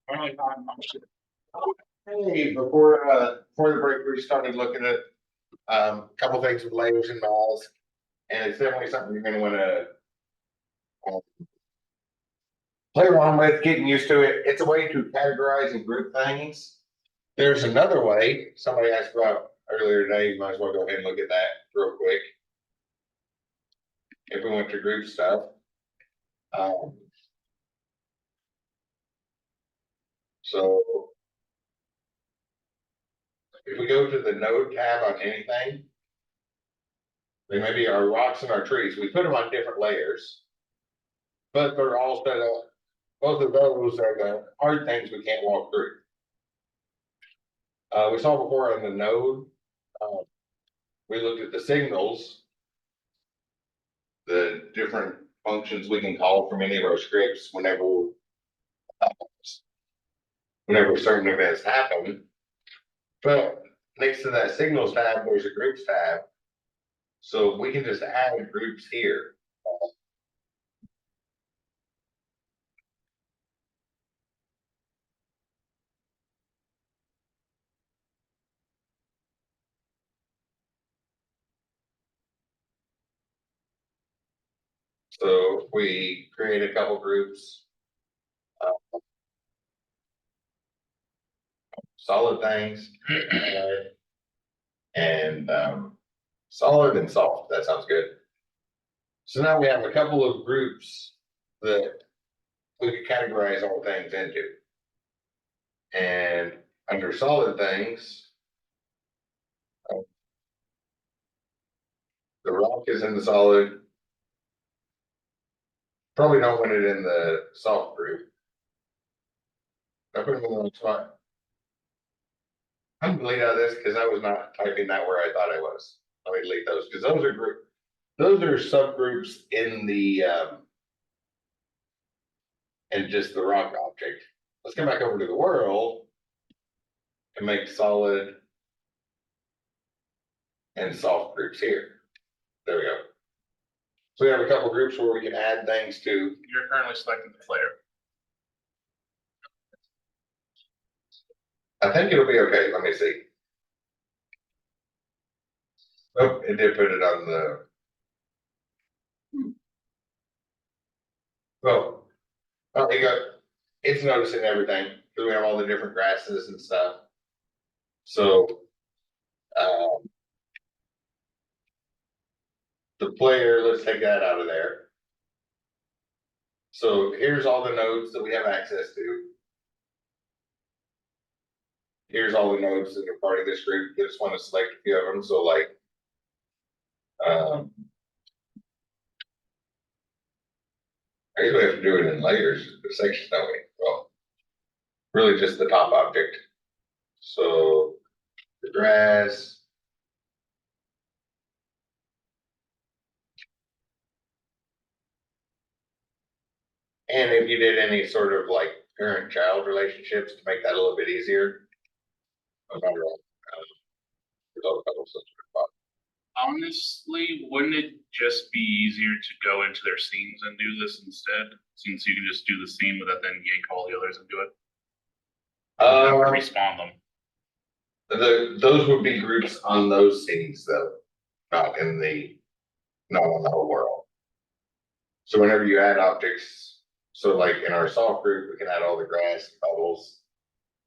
Hey, before the break, we started looking at a couple things with layers and malls, and it's definitely something you're going to want to play around with, getting used to it. It's a way to categorize and group things. There's another way. Somebody asked about earlier today. You might as well go ahead and look at that real quick. If we went to group stuff. So if we go to the node tab on anything, they may be our rocks and our trees. We put them on different layers, but they're all set up. Both of those are the hard things we can't walk through. We saw before on the node, we looked at the signals, the different functions we can call from any of our scripts whenever certain events happen. But next to that signals tab, there's a groups tab. So we can just add groups here. So if we create a couple groups, solid things, and solid and soft. That sounds good. So now we have a couple of groups that we could categorize all things into. And under solid things, the rock is in the solid. Probably don't want it in the soft group. I put them in the wrong spot. I'm gonna delete out of this because I was not typing that where I thought I was. Let me delete those because those are subgroups in the and just the rock object. Let's come back over to the world and make solid and soft groups here. There we go. So we have a couple groups where we can add things to. You're currently selecting the player. I think it'll be okay. Let me see. Oh, it did put it on the. Well, oh, you got. It's noticing everything because we have all the different grasses and stuff. So, the player, let's take that out of there. So here's all the nodes that we have access to. Here's all the nodes that are part of this group. You just want to select a few of them. So like, I guess we have to do it in layers, sections, don't we? Well, really just the top object. So the grass. And if you did any sort of like parent-child relationships to make that a little bit easier. Honestly, wouldn't it just be easier to go into their scenes and do this instead? Since you can just do the scene without then yank all the others and do it. Respawn them. Those would be groups on those scenes though, not on the whole world. So whenever you add objects, so like in our soft group, we can add all the grass, bubbles.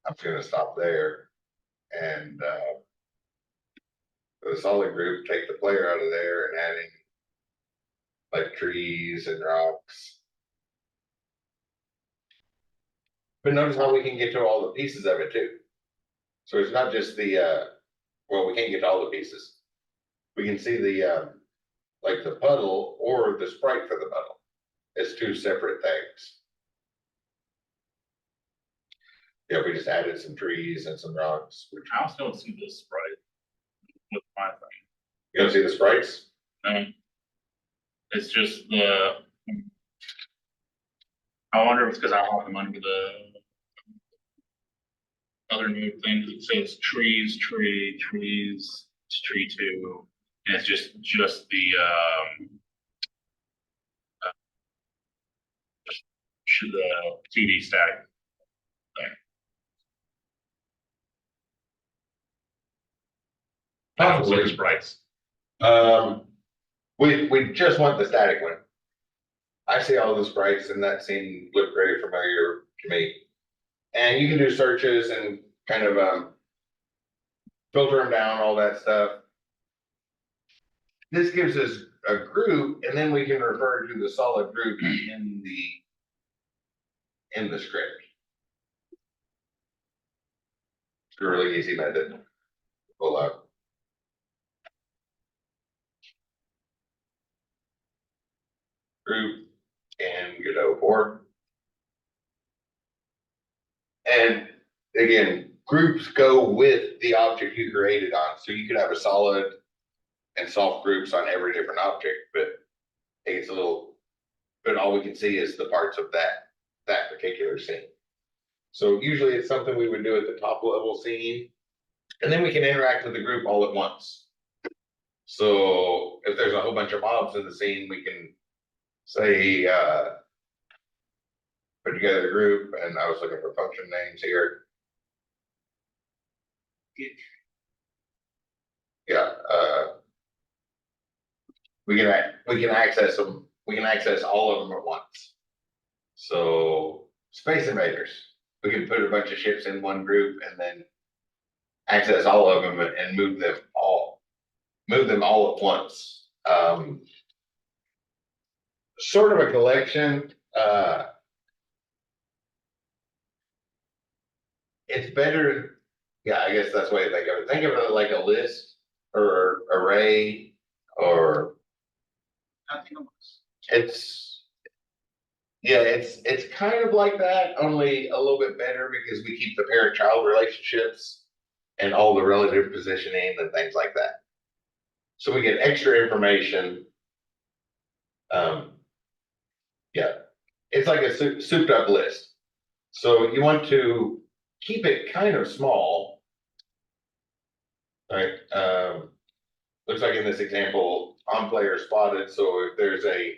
I'm just gonna stop there. And for the solid group, take the player out of there and adding like trees and rocks. But notice how we can get to all the pieces of it too. So it's not just the, well, we can't get to all the pieces. We can see the, like the puddle or the sprite for the puddle. It's two separate things. Yeah, we just added some trees and some rocks. Which I also don't see the sprite with my thing. You don't see the sprites? No. It's just the. I wonder if it's because I have them under the other new things. It says trees, tree, trees, it's tree two, and it's just the the 2D static thing. Possibly. Sprites. We just want the static one. I see all the sprites and that scene look very familiar to me. And you can do searches and kind of filter them down, all that stuff. This gives us a group, and then we can refer to the solid group in the script. It's a really easy method to pull up. Group and Godot 4. And again, groups go with the object you created on. So you could have a solid and soft groups on every different object, but it's a little, but all we can see is the parts of that particular scene. So usually it's something we would do at the top level scene, and then we can interact with the group all at once. So if there's a whole bunch of mobs in the scene, we can say, put together a group, and I was looking for function names here. Yeah, we can access them. We can access all of them at once. So Space Invaders, we can put a bunch of ships in one group and then access all of them and move them all at once. Sort of a collection. It's better. Yeah, I guess that's the way to think of it. Think of it like a list or array, or it's kind of like that, only a little bit better because we keep the parent-child relationships and all the relative positioning and things like that. So we get extra information. Yeah, it's like a souped up list. So you want to keep it kind of small, right? Looks like in this example, on player spotted. So if there's a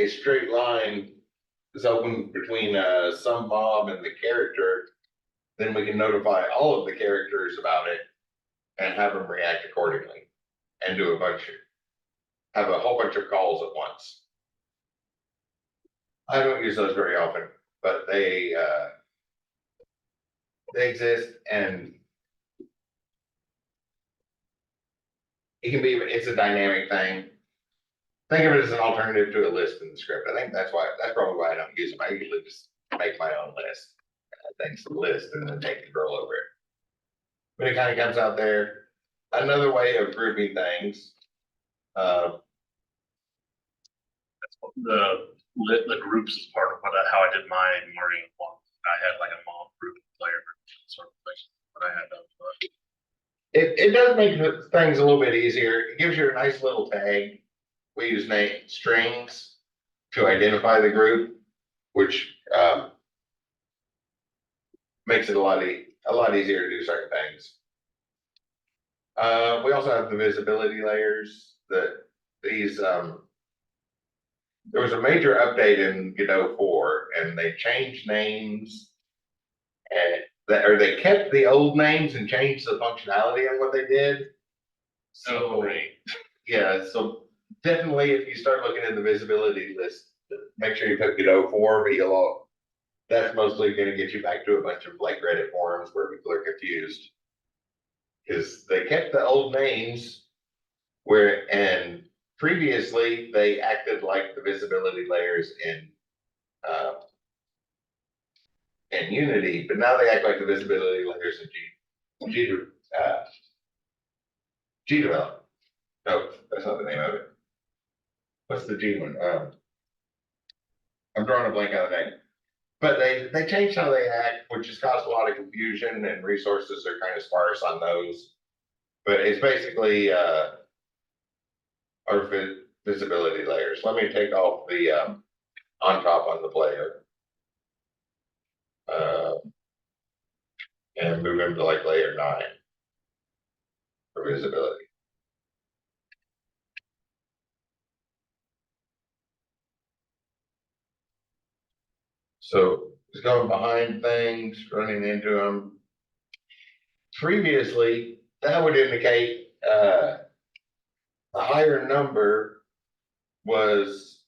straight line is open between some mob and the character, then we can notify all of the characters about it and have them react accordingly, and do have a whole bunch of calls at once. I don't use those very often, but they exist, and it's a dynamic thing. Think of it as an alternative to a list in the script. I think that's probably why I don't use them. I usually just make my own list. Thanks to the list and then take control over it. But it kind of comes out there. Another way of grouping things. The groups is part of how I did my Mario one. I had like a mob group, player group, sort of thing. But I had It does make things a little bit easier. It gives you a nice little tag. We use strings to identify the group, which makes it a lot easier to do certain things. We also have the visibility layers. There was a major update in Godot 4, and they changed names, or they kept the old names and changed the functionality on what they did. So yeah, so definitely if you start looking at the visibility list, make sure you put Godot 4, but that's mostly going to get you back to a bunch of like Reddit forums where people are confused, because they kept the old names and previously they acted like the visibility layers in Unity, but now they act like the visibility layers in GDevelop. No, that's not the name of it. What's the G one? I'm drawing a blank on the name. But they changed how they act, which has caused a lot of confusion, and resources are kind of sparse on those. But it's basically our visibility layers. Let me take off the on top on the player. And move him to like layer 9 for visibility. So it's going behind things, running into them. Previously, that would indicate, the higher number was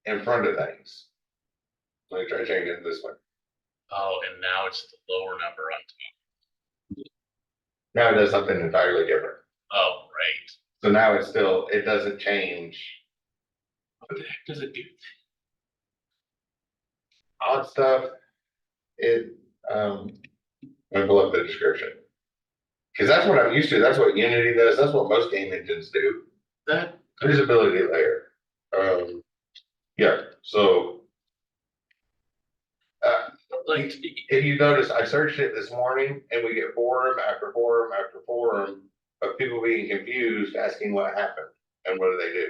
in front of things. Let me try changing it this way. Oh, and now it's the lower number on top. Now it does something entirely different. Oh, right. So now it's still, it doesn't change. What the heck does it do? Odd stuff, it, let me pull up the description. Cause that's what I'm used to, that's what Unity does, that's what most game engines do. That Visibility layer. Yeah, so. like If you notice, I searched it this morning and we get forum after forum after forum of people being confused, asking what happened and what do they do?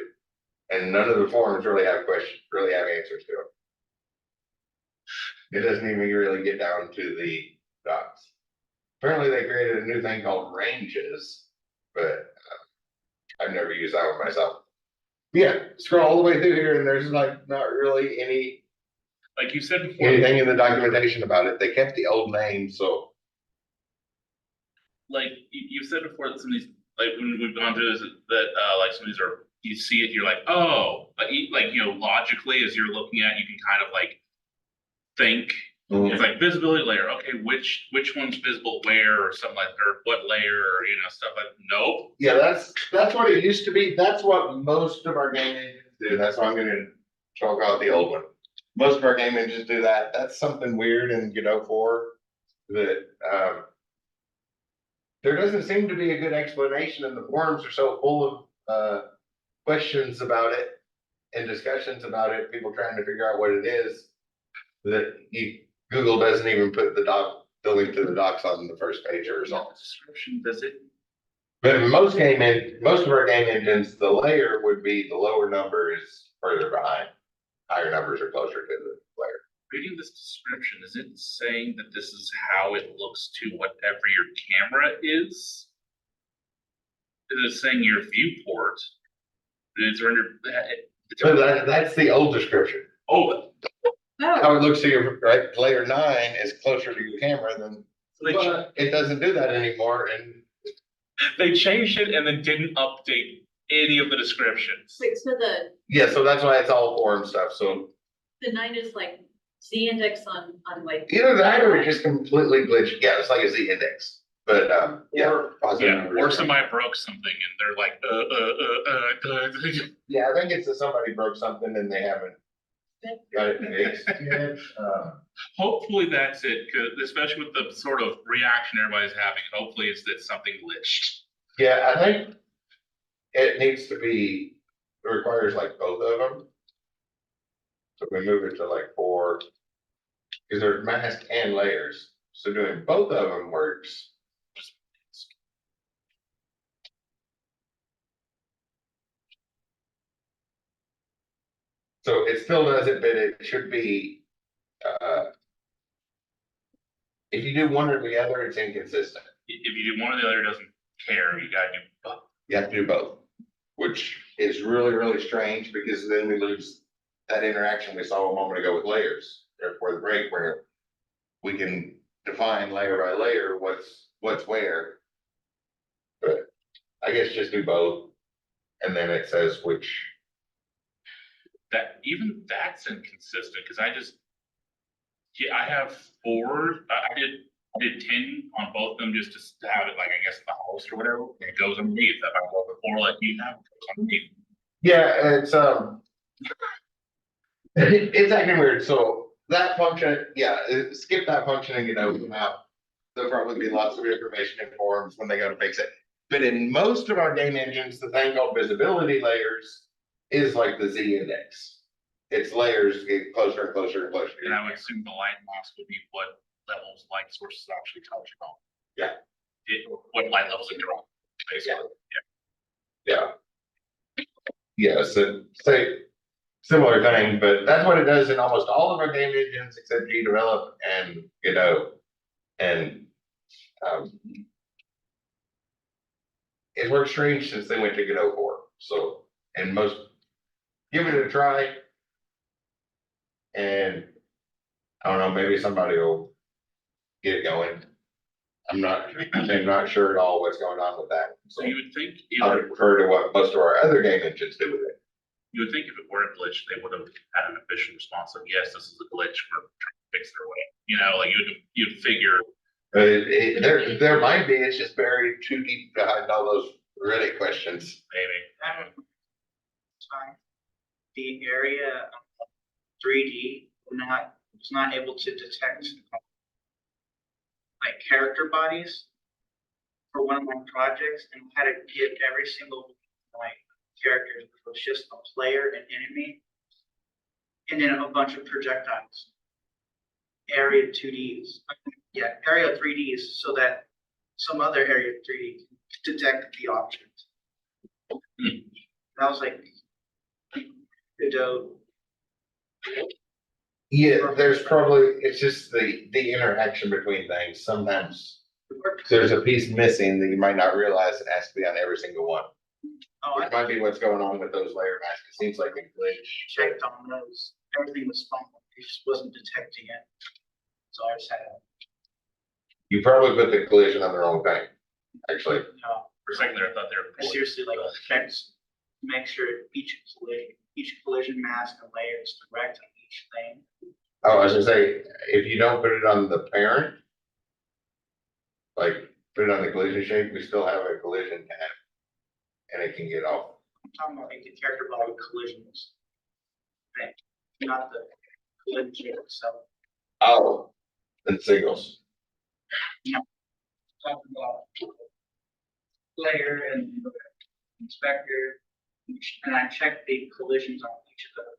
And none of the forums really have questions, really have answers to them. It doesn't even really get down to the docs. Apparently they created a new thing called ranges, but I've never used that one myself. Yeah, scroll all the way through here and there's like not really like you said before, anything in the documentation about it. They kept the old name, so. like you said before that some of these, like when we've gone through this, that like some of these are, you see it, you're like, oh, like you know, logically as you're looking at, you can kind of like think. It's like visibility layer. Okay, which one's visible where, or something like, or what layer, or you know, stuff like. Nope. Yeah, that's what it used to be. That's what most of our game engines do. That's why I'm gonna talk about the old one. Most of our game engines do that. That's something weird in Godot 4 that there doesn't seem to be a good explanation, and the forums are so full of questions about it and discussions about it. People trying to figure out what it is that Google doesn't even put the link to the docs on the first page or something. Description does it? But in most of our game engines, the layer would be the lower number is further behind. Higher numbers are closer to the layer. Reading this description, is it saying that this is how it looks to whatever your camera is? Is it saying your viewport? It's rendered. So that's the old description. Oh, How it looks to your right layer 9 is closer to your camera than. so But it doesn't do that anymore, and they changed it and then didn't update any of the descriptions. Wait, so yeah, so that's why it's all forum stuff. So the 9 is like Z index on like. either that or it just completely glitched. Yeah, it's like a Z index. But yeah, positive Yeah, numbers or are- somebody broke something and they're like, Yeah, I think it's that somebody broke something and they haven't got it fixed yet. Hopefully that's it, because especially with the sort of reaction everybody's having, hopefully it's that something glitched. Yeah, I think it needs to be, it requires like both of them. So we move it to like 4, because there's mask and layers. So doing both of them works. So it still does it, but it should be, if you do one or the other, it's inconsistent. If you do one or the other, it doesn't care, you gotta do both. You have to do both, which is really, really strange because then we lose that interaction we saw a moment ago with layers for the break where we can define layer by layer what's where. But I guess just do both. And then it says which. That, even that's inconsistent, because yeah, I have 4, I did 10 on both of them just to have it like, I guess, the host or whatever, and it goes underneath. If I go before like you have, it goes underneath. Yeah, it's it's acting weird. So that function, yeah, skip that function and now there'll probably be lots of information in forums when they go to fix it. But in most of our game engines, the thing called visibility layers is like the Z index. Its layers get closer and closer and closer. And I would assume the light mask would be what levels light sources actually touch on. Yeah. What light levels it on, basically. Yeah. Yes, say similar thing, but that's what it does in almost all of our game engines except GDevelop and Godot. And it worked strange since they went to Godot 4. So, and most give it a try. And I don't know, maybe somebody will get it going. I'm not sure at all what's going on with that. So you would think, I if would refer to what most of our other game engines do with it. you would think if it were a glitch, they would have had an official response of, yes, this is a glitch, we're trying to fix their way. You know, like you'd figure, There might be, it's just buried too deep behind all those Reddit questions. maybe. Time. The area 3D was not able to detect like character bodies for one of my projects, and had to give every single like character, which was just a player, an enemy, and then a bunch of projectiles. Area 2Ds, yeah, area 3Ds, so that some other area 3D can detect the object. That was like Godot. Yeah, there's probably, it's just the interaction between things. Sometimes there's a piece missing that you might not realize it has to be on every single one. Oh, I Which might be what's going on with those layer masks. It seems like a glitch. checked on those. Everything was fine. It just wasn't detecting it. So I just had You probably put the collision on the wrong thing, actually. to, For a second there, I thought they were. I seriously like checked, make sure each collision mask and layer is correct on each thing. Oh, I was gonna say, if you don't put it on the parent, like, put it on the collision shape, we still have a collision tab. And it can get off. I'm talking about like the character body collisions. Right, not the collision shape itself. Oh, and signals. Talking about layer and inspector, and I checked the collisions on each of them.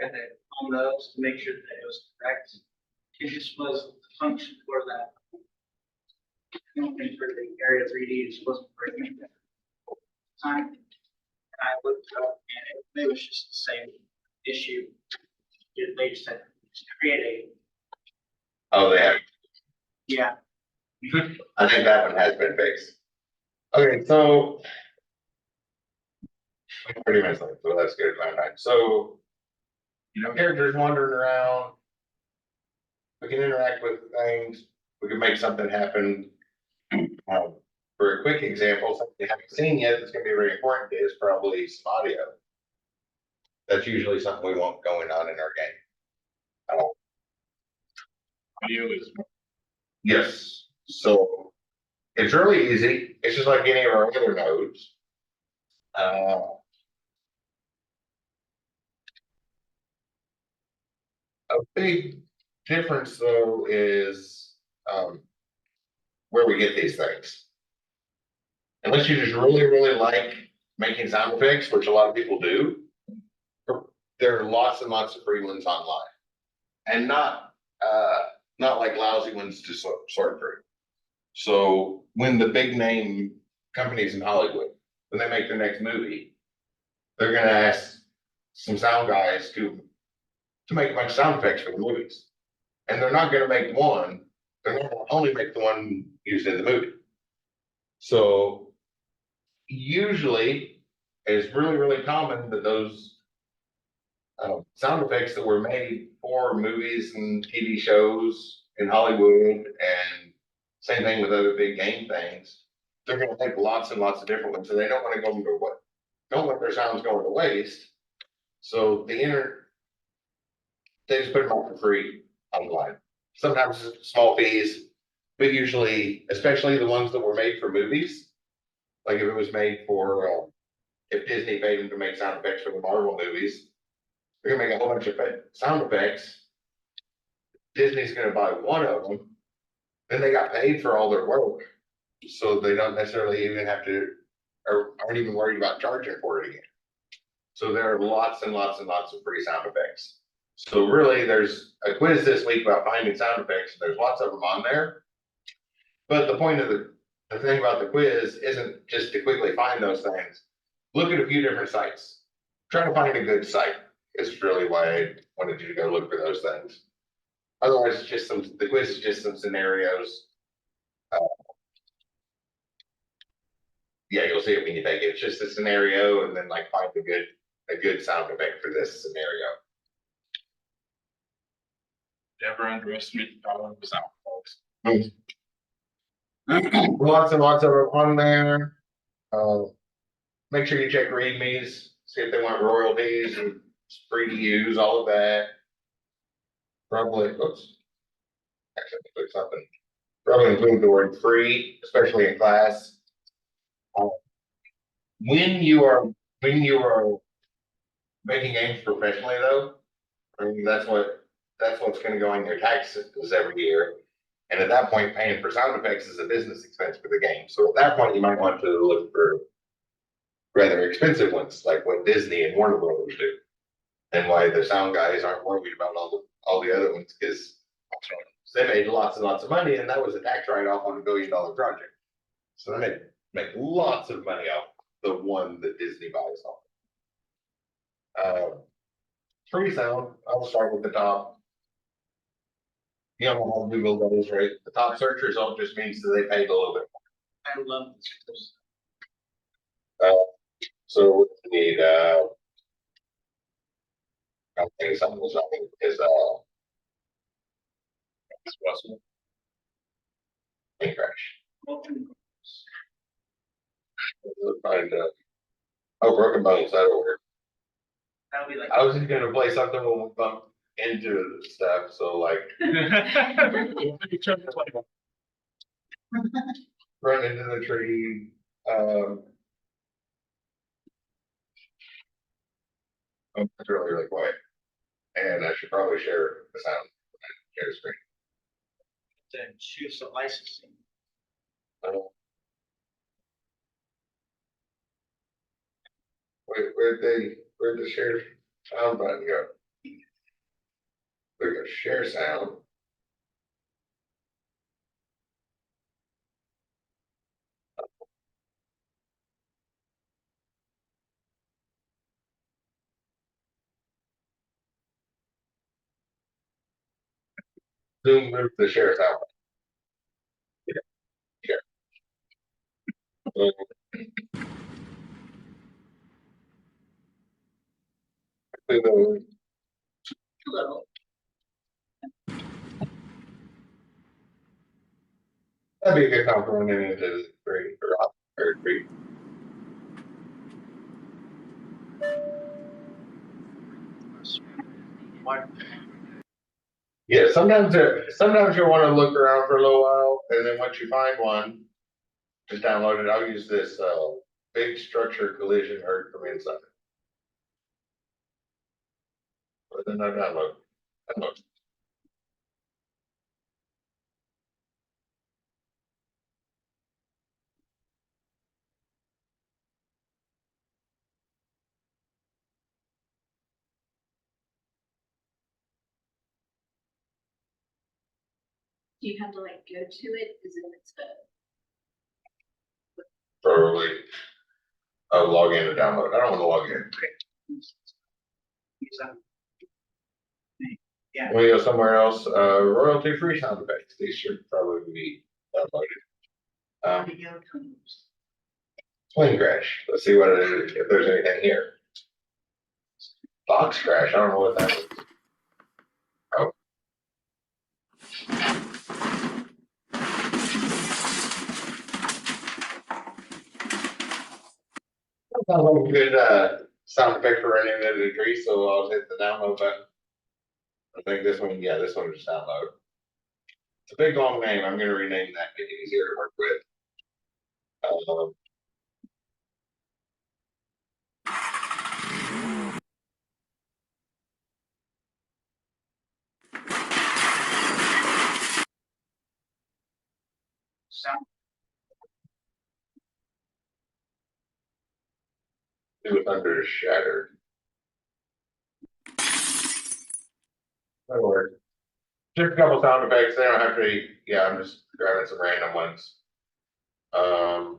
And then on those to make sure that it was correct. It just was the function for that. And for the area 3D, it just wasn't working at the time. And I looked up and it was just the same issue. They just had to create a, Oh, they have, yeah, I think that one has been fixed. Okay, so. 30 minutes left, so that's good, fine. So, characters wandering around. We can interact with things, we can make something happen. For a quick example, something you haven't seen yet, that's gonna be very important, is probably some audio. That's usually something we want going on in our game. Audio is, Yes, so it's really easy. It's just like any of our other nodes. A big difference though is where we get these things. Unless you just really, really like making sound effects, which a lot of people do, there are lots and lots of free ones online. And not like lousy ones to sort through. So when the big name companies in Hollywood, when they make their next movie, they're gonna ask some sound guys to make a bunch of sound effects for the movies. And they're not gonna make one, they're gonna only make the one used in the movie. So usually it's really, really common that those sound effects that were made for movies and TV shows in Hollywood, and same thing with other big game things, they're gonna take lots and lots of different ones, so they don't wanna go into what, don't want their sounds going to waste. So they just put them out for free online. Sometimes it's small fees, but usually, especially the ones that were made for movies, like if it was made for, if Disney paid them to make sound effects for the Marvel movies, they're gonna make a whole bunch of sound effects. Disney's gonna buy one of them, then they got paid for all their work, so they don't necessarily even have to, or aren't even worried about charging for it again. So there are lots and lots and lots of free sound effects. So really, there's a quiz this week about finding sound effects. There's lots of them on there. But the point of the thing about the quiz isn't just to quickly find those things. Look at a few different sites. Try to find a good site is really why I wanted you to go look for those things. Otherwise, it's just the quiz is just some scenarios. Yeah, you'll see it when you take it. It's just a scenario, and then like find a good sound effect for this scenario. never underestimate the power of sound, folks. Lots and lots of them on there. Make sure you check readmes, see if they want royalties and it's free to use, all of that. Probably, oops. Actually, I put something. Probably include the word free, especially in class. Uh, When you are, when you are making games professionally though, I mean, that's what's gonna go in your taxes every year. And at that point, paying for sound effects is a business expense for the game. So at that point, you might want to look for rather expensive ones, like what Disney and Warner Brothers do. And why the sound guys aren't worried about all the other ones, because they made lots and lots of money, and that was a tax write-off on $1 billion project. So they make lots of money off the one that Disney buys off. Free sound, I'll start with the top. You know how Google goes, right? The top search result just means that they paid a little bit I love this. more. So we need, I think something was something is, it's possible. Crash. Find, oh, broken bones, that'll work. That'll be like. I was just gonna play something when we bump into the stuff, so like run into the tree, oh, it's really quiet. And I should probably share the sound, share the screen. To choose some licensing. Uh, where'd the share sound button go? There goes share sound. Zoom move the share sound. Yeah, share. Hello. That'd be a good time for running into the tree or tree. What? Yeah, sometimes you'll want to look around for a little while, and then once you find one, just download it. I'll use this big structure collision heard from inside. But then I download. Do you have to like go to it? Is it it's Probably log in or download. I don't want to log in. Yeah. When we go somewhere else, royalty free sound effects. These should probably be downloaded. Video tools. Plane crash. Let's see what it is, if there's anything here. Box crash. I don't know what that is. Oh. Sounds like a good sound effect for running into the tree, so I'll hit the download button. I think this one, yeah, this one just download. It's a big long name. I'm gonna rename that, make it easier to work with. Sound. Do it under shattered. That'll work. Just a couple sound effects. They don't have to be, yeah, I'm just grabbing some random ones. So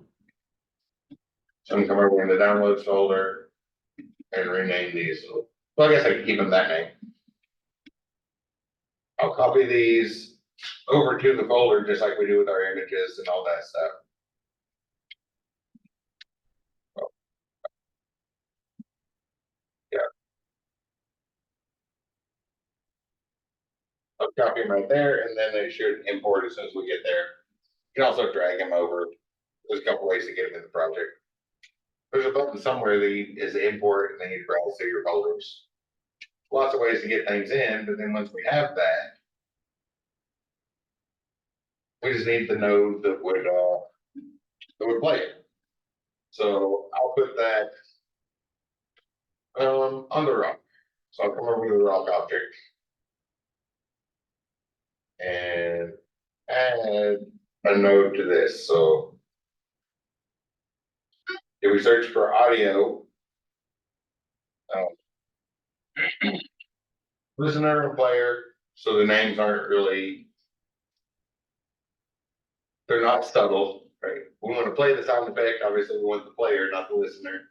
I'm come over in the downloads folder and rename these. Well, I guess I can keep them that name. I'll copy these over to the folder just like we do with our images and all that stuff. Yeah. I'll copy them right there, and then they should import as soon as we get there. You can also drag him over. There's a couple ways to get him in the project. There's a button somewhere that is import and then you browse through your folders. Lots of ways to get things in, but then once we have that, we just need the node that would play it. So I'll put that on the rock. So I'll come over to the rock object and add a node to this. So if we search for audio, listener and player, so the names aren't really, they're not subtle, right? We want to play the sound effect, obviously we want the player, not the listener.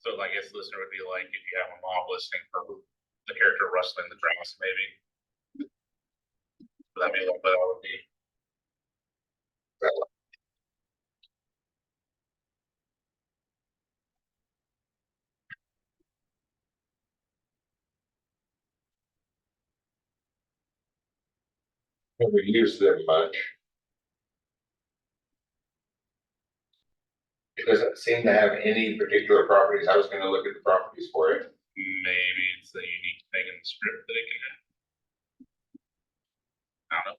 So I guess listener would be like if you have a mob listening for the character rustling the dress, maybe. Would that be like what that would be? Never used them much. It doesn't seem to have any particular properties. I was gonna look at the properties for it. Maybe it's a unique thing in the script that it can have. I don't know.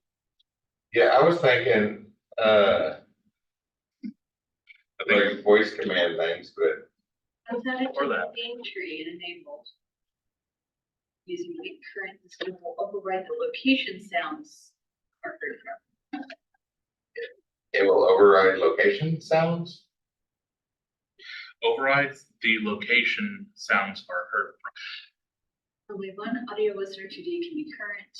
Yeah, I was thinking, I think like voice command things, but I've had it Or to that. the game tree and enabled. Using the current, this will override the location sounds. Are heard from. it will override location sounds. overrides, the location sounds are heard from. Only one audio listener today can be current.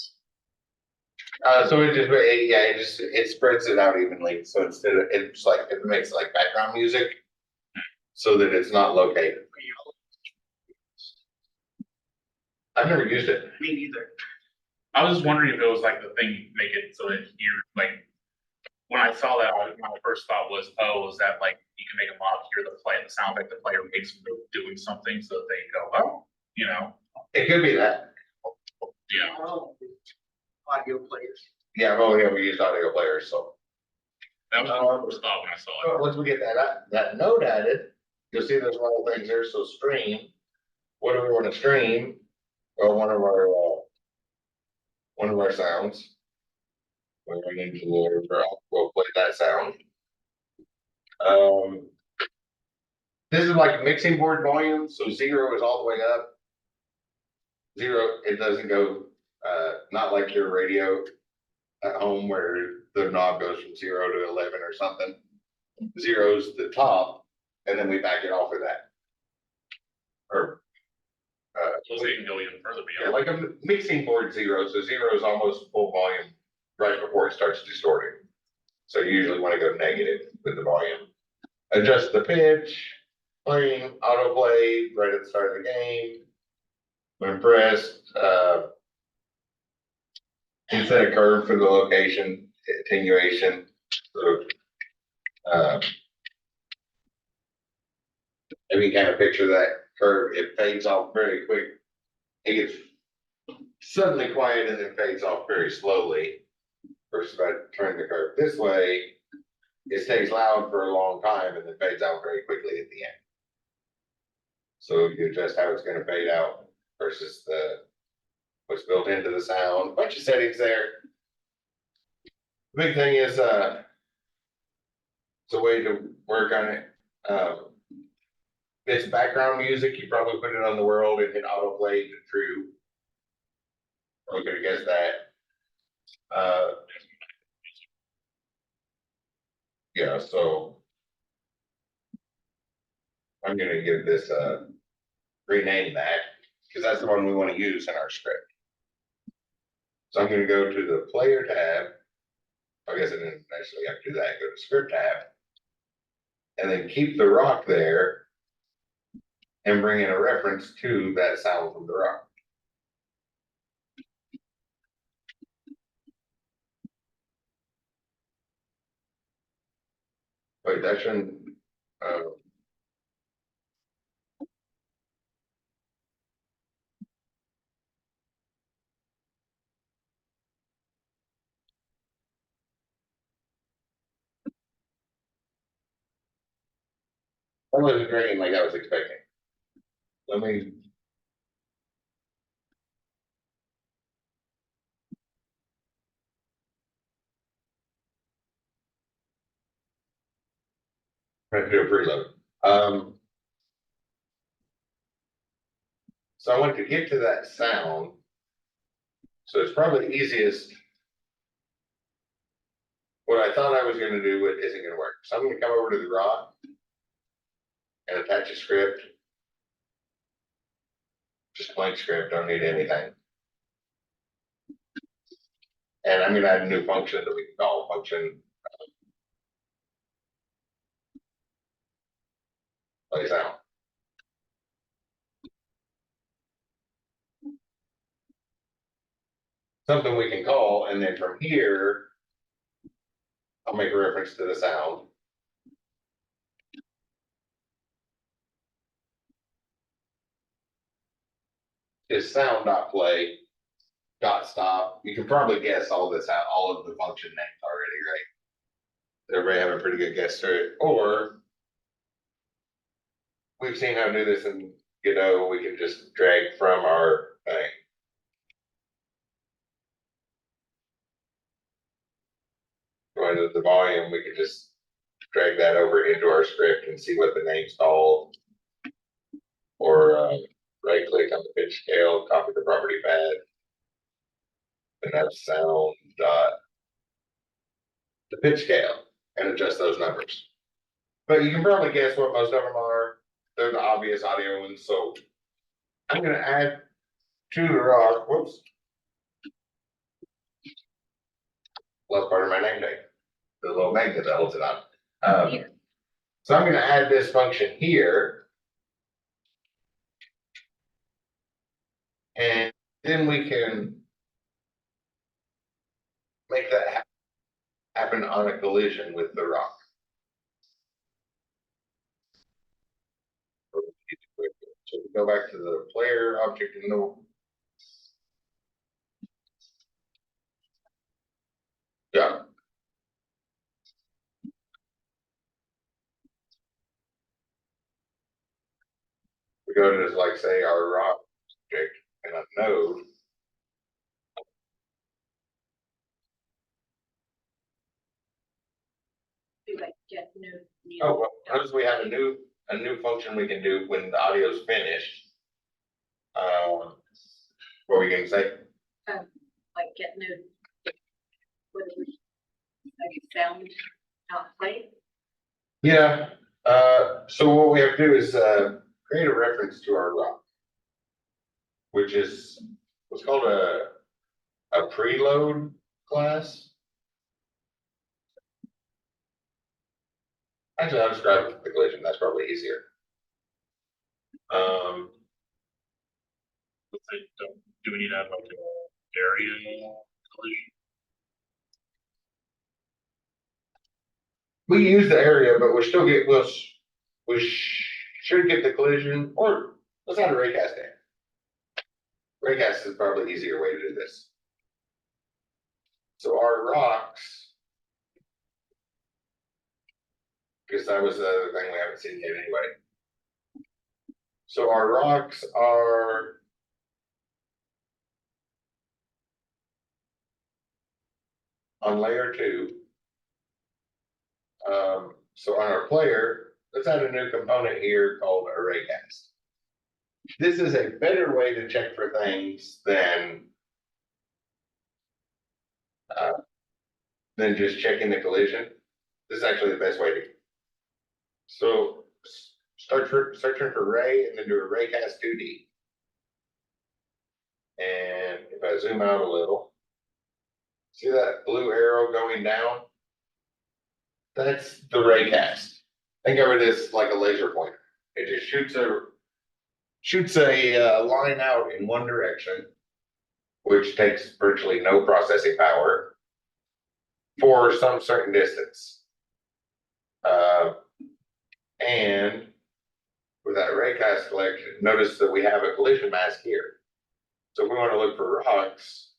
So it spreads it out evenly. So instead of, it makes like background music so that it's not located. I've never used it. Me neither. I was just wondering if it was like the thing, make it so that you're like, when I saw that, my first thought was, oh, is that like, you can make a mob hear the sound like the player makes them doing something so that they go, oh, you know, It could be that. yeah. Oh, audio players. Yeah, I've only ever used audio players, so. That was my first thought when I saw it. Well, once we get that node added, you'll see there's one of the things there, so stream. What do we want to stream? Well, one of our sounds. We're going into we'll play that sound. This is like mixing board volume, so 0 is all the way up. 0, it doesn't go, not like your radio at home where the knob goes from 0 to 11 or something. 0's the top, and then we back it off of that. Or, So you can go even further yeah, beyond. like a mixing board 0, so 0 is almost full volume right before it starts distorting. So you usually want to go negative with the volume. Adjust the pitch, playing autoplay right at the start of the game. When pressed, inset a curve for the location attenuation. So, if you kind of picture that curve, it fades off very quick. It gets suddenly quiet and then fades off very slowly. Versus if I turn the curve this way, it stays loud for a long time and then fades out very quickly at the end. So you adjust how it's going to fade out versus what's built into the sound. Bunch of settings there. The big thing is it's a way to work on it. It's background music. You probably put it on the world and hit autoplay to true. I'm gonna guess that. Yeah, so I'm gonna give this rename that because that's the one we want to use in our script. So I'm gonna go to the player tab. I guess I didn't necessarily have to do that. Go to script tab. And then keep the rock there and bring in a reference to that sound from the rock. Wait, that shouldn't, That wasn't dragging like I was expecting. Let me. Try to do a preload. So I want to get to that sound. So it's probably easiest. What I thought I was gonna do isn't gonna work. So I'm gonna come over to the rock and attach a script. Just blank script, don't need anything. And I'm gonna add a new function that we can call function. Play sound. Something we can call, and then from here, I'll make a reference to the sound. Is sound.play, .stop. You can probably guess all this out, all of the function names already, right? Everybody have a pretty good guess to it, or we've seen how to do this in Godot. We can just drag from our thing. Going to the volume, we can just drag that over into our script and see what the name's called. Or right click on the pitch scale, copy the property pad, and have sound dot the pitch scale and adjust those numbers. But you can probably guess what most of them are. They're the obvious audio ones. So I'm going to add to the rock. Whoops. Last part of my name tag. The little magnet that holds it on. So I'm going to add this function here. And then we can make that happen on a collision with the rock. So we go back to the player object in the. Yeah. We go to like say our rock object and a node. Do like get new. Oh, well, notice we have a new function we can do when the audio's finished. What we can say? Like get new. Whatever. Like sound outplay. Yeah. So what we have to do is create a reference to our rock, which is what's called a preload class. Actually, I'll describe it with the collision. That's probably easier. Do we need to have like an area collision? We use the area, but we should get the collision, or let's add a raycast in. Raycast is probably the easier way to do this. So our rocks, because that was the other thing we haven't seen yet anyway. So our rocks are on layer 2. So on our player, let's add a new component here called ArrayCast. This is a better way to check for things than just checking the collision. This is actually the best way to. So start searching for Ray and then do ArrayCast 2D. And if I zoom out a little, see that blue arrow going down? That's the raycast. Think of it as like a laser pointer. It just shoots a line out in one direction, which takes virtually no processing power for some certain distance. And with that raycast collection, notice that we have a collision mask here. So if we want to look for rocks,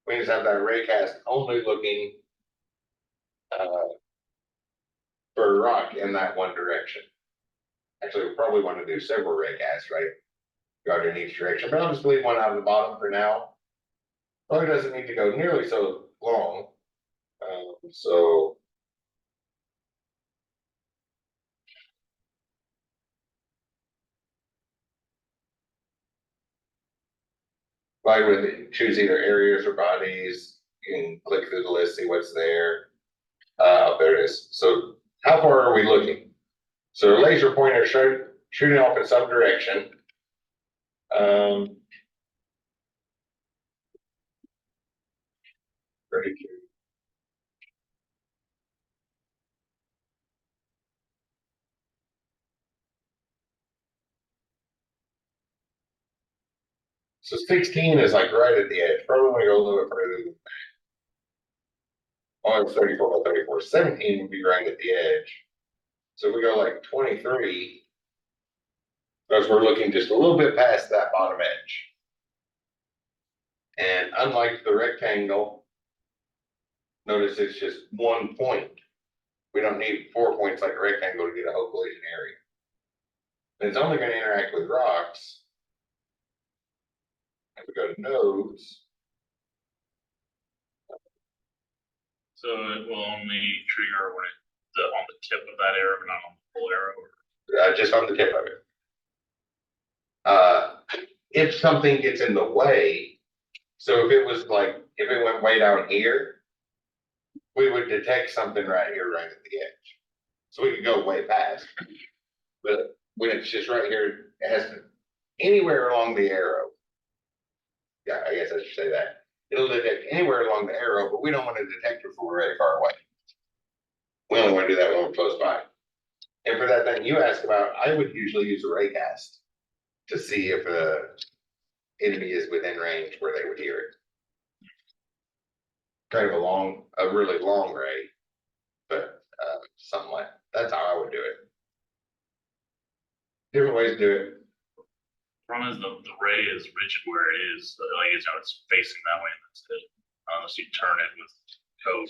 we just have that raycast only looking for a rock in that one direction. Actually, we probably want to do several ray casts, right? Go in each direction, but I'll just leave one out of the bottom for now. Probably doesn't need to go nearly so long. So. Like with choose either areas or bodies, you can click through the list, see what's there. There it is. So how far are we looking? So laser pointer shooting off in some direction. 32. So 16 is like right at the edge. Probably want to go a little bit further than that. Oh, it's 34 by 34. 17 would be right at the edge. So we go like 23. Because we're looking just a little bit past that bottom edge. And unlike the rectangle, notice it's just one point. We don't need 4 points like a rectangle to get a whole collision area. And it's only going to interact with rocks. If we go to nodes, So it will only trigger when on the tip of that arrow, not on the full arrow. just on the tip of it. If something gets in the way, so if it was like, if it went way down here, we would detect something right here, right at the edge. So we could go way past. But when it's just right here, it has to, anywhere along the arrow. Yeah, I guess I should say that. It'll detect anywhere along the arrow, but we don't want to detect it if we're very far away. We only want to do that when we're close by. And for that thing you asked about, I would usually use a raycast to see if a enemy is within range where they would hear it. Kind of a really long ray, but something like that's how I would do it. Different ways to do it. Problem is the ray is rigid where it is, so like it's facing that way, and that's it. Unless you turn it with code,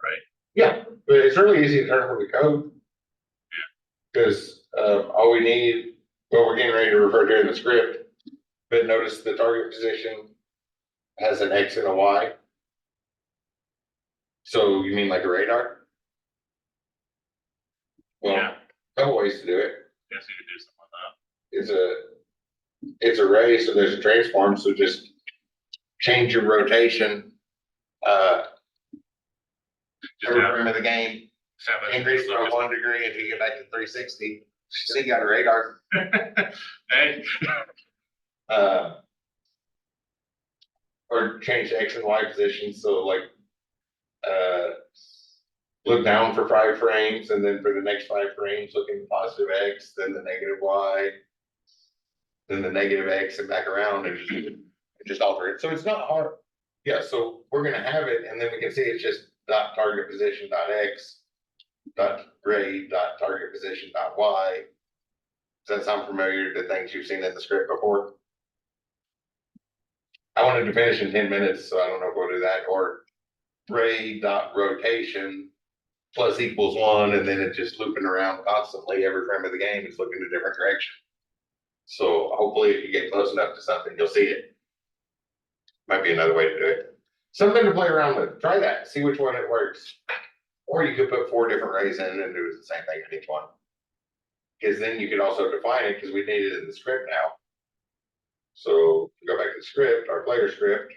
right? Yeah, but it's really easy to turn from the code. Because all we need, well, we're getting ready to refer to in the script, but notice the target position has an X and a Y. So you mean like a radar? Well, Yeah. couple ways to do it. Guess you could do something like that. It's a ray, so there's a transform, so just change your rotation. Every frame of the game, increase by 1 degree until you get back to 360. So you got a radar. Hey. Or change the X and Y positions, so like look down for 5 frames, and then for the next 5 frames, look in the positive X, then the negative Y, then the negative X, and back around, and just alter it. So it's not hard. Yeah, so we're gonna have it, and then we can see it's just dot target position dot X, dot ray dot target position dot Y. Does that sound familiar to things you've seen in the script before? I wanted to finish in 10 minutes, so I don't know if we'll do that, or ray dot rotation plus equals 1, and then it's just looping around constantly. Every frame of the game is looking a different direction. So hopefully if you get close enough to something, you'll see it. Might be another way to do it. Something to play around with. Try that, see which one it works. Or you could put 4 different rays in and do the same thing in each one. Because then you could also define it, because we need it in the script now. So go back to the script, our player script.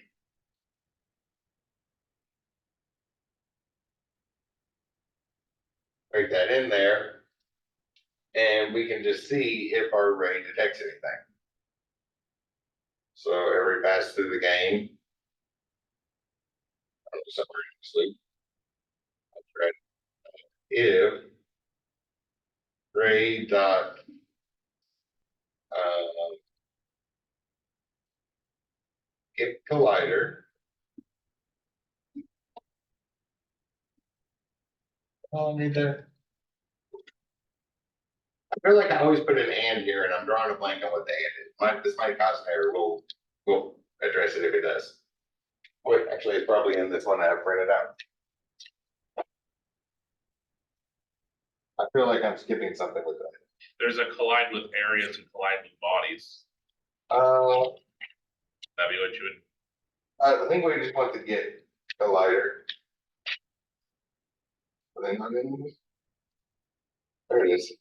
Write that in there. And we can just see if our ray detects anything. So every pass through the game. I'm somewhere in sleep. Right. If ray dot hit collider. Oh, I need that. I feel like I always put an and here, and I'm drawing a blank on what the and is. This might cause an error. We'll address it if it does. Wait, actually, it's probably in this one I have printed out. I feel like I'm skipping something with that. There's a collide with areas and collide with bodies. That'd be what you would. I think we just want to get collider. And then, there it is.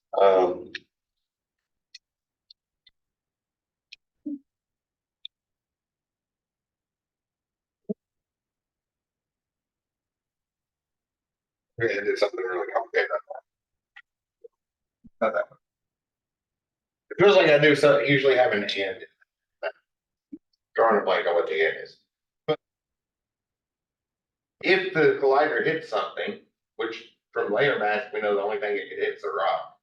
Yeah, I did something really complicated. Not that one. It feels like I do so, usually have an and. Drawing a blank on what the and is. But if the collider hits something, which from layer mask, we know the only thing it can hit is a rock.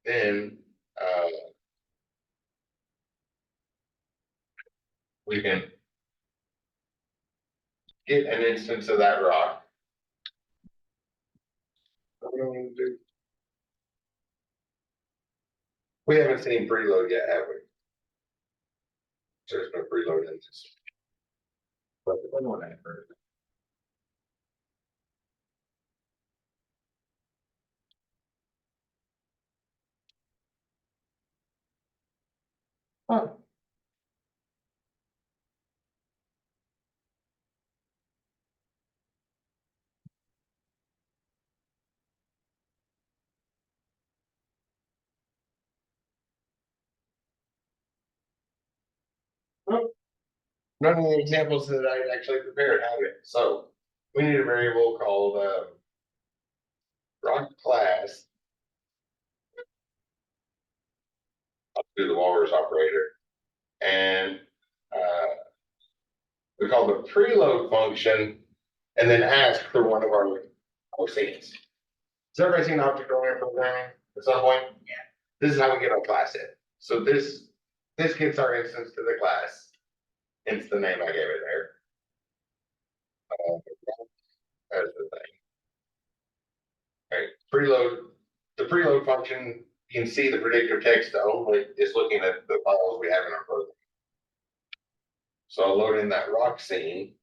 Then, we can get an instance of that rock. What do we want to do? We haven't seen preload yet, have we? So there's no preload in this. But the one I heard. Huh. None of the examples that I actually prepared have it, so we need a variable called rock class. I'll do the walrus operator, and we call the preload function, and then ask for one of our scenes. Has everybody seen object-oriented programming at some point? Yeah. This is how we get our class in. So this gets our instance to the class. Hence the name I gave it there. That's the thing. Right, preload, the preload function, you can see the predictor text only is looking at the files we have in our program. So I'll load in that rock scene.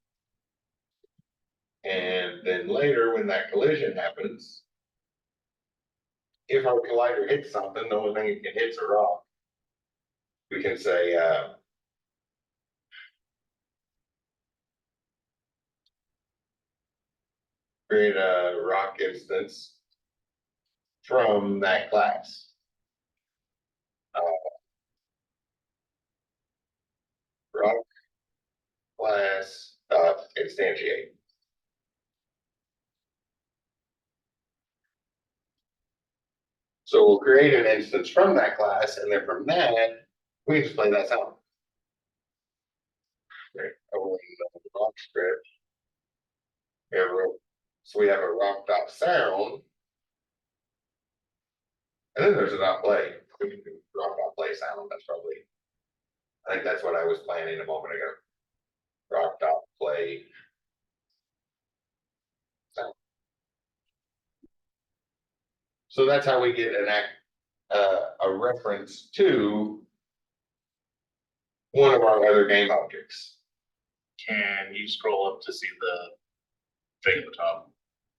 And then later, when that collision happens, if our collider hits something, the only thing it can hit is a rock. We can say, create a rock instance from that class. Rock class instantiate. So we'll create an instance from that class, and then from that, we display that sound. Right, over in the rock script. So we have a rock dot sound. And then there's a dot play. We can do rock dot play sound. That's probably, I think that's what I was planning a moment ago. Rock dot play sound. So that's how we get a reference to one of our other game objects. Can you scroll up to see the thing at the top?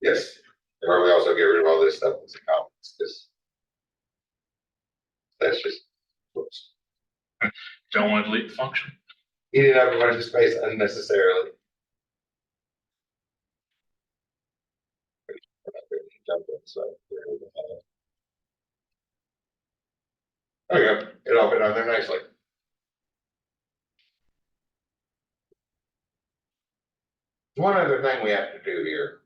Yes. Or we also get rid of all this stuff as a comments, because that's just, whoops. Don't want to delete the function. Eating up a bunch of space unnecessarily. There we go. It all fit on there nicely. One other thing we have to do here.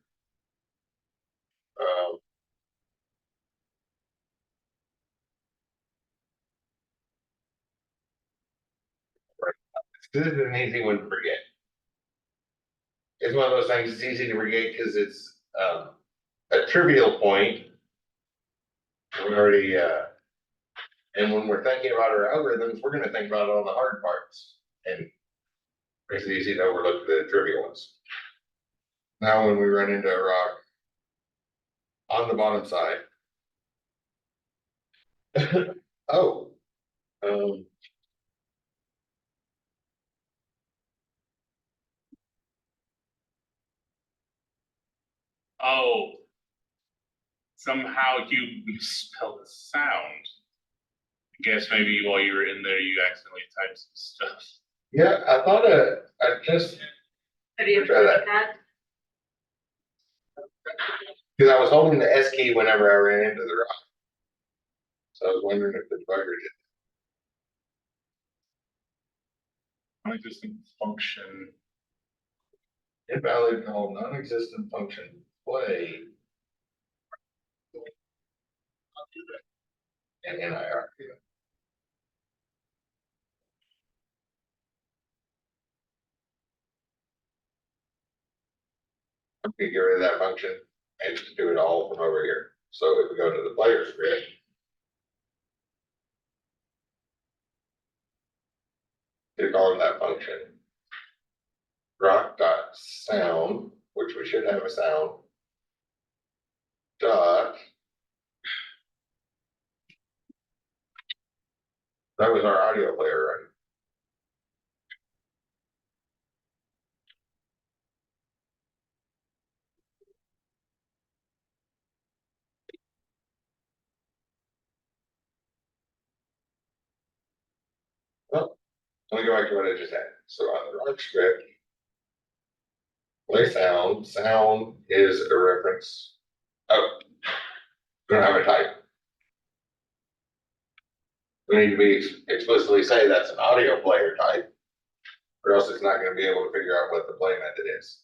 This is an easy one to forget. It's one of those things, it's easy to forget because it's a trivial point. We already, and when we're thinking about our algorithms, we're going to think about all the hard parts, and it makes it easy to overlook the trivial ones. Now, when we run into a rock on the bottom side, oh, Oh. somehow you misspelled the sound. I guess maybe while you were in there, you accidentally typed some stuff. Yeah, I thought, I just, Have you ever Try tried that? cause I was holding the S key whenever I ran into the rock. So I was wondering if the bugger did. Non-existent function. Invalid, no, non-existent function, play. And NIR. I'm gonna get rid of that function and just do it all from over here. So if we go to the player script. Click on that function. Rock dot sound, which we should have a sound. Dot. That was our audio player, right? Well, let me go back to what I just had. So on the rock script. Play sound, sound is a reference. Oh. We don't have a type. We need to be explicitly say that's an audio player type. Or else it's not gonna be able to figure out what the play method is.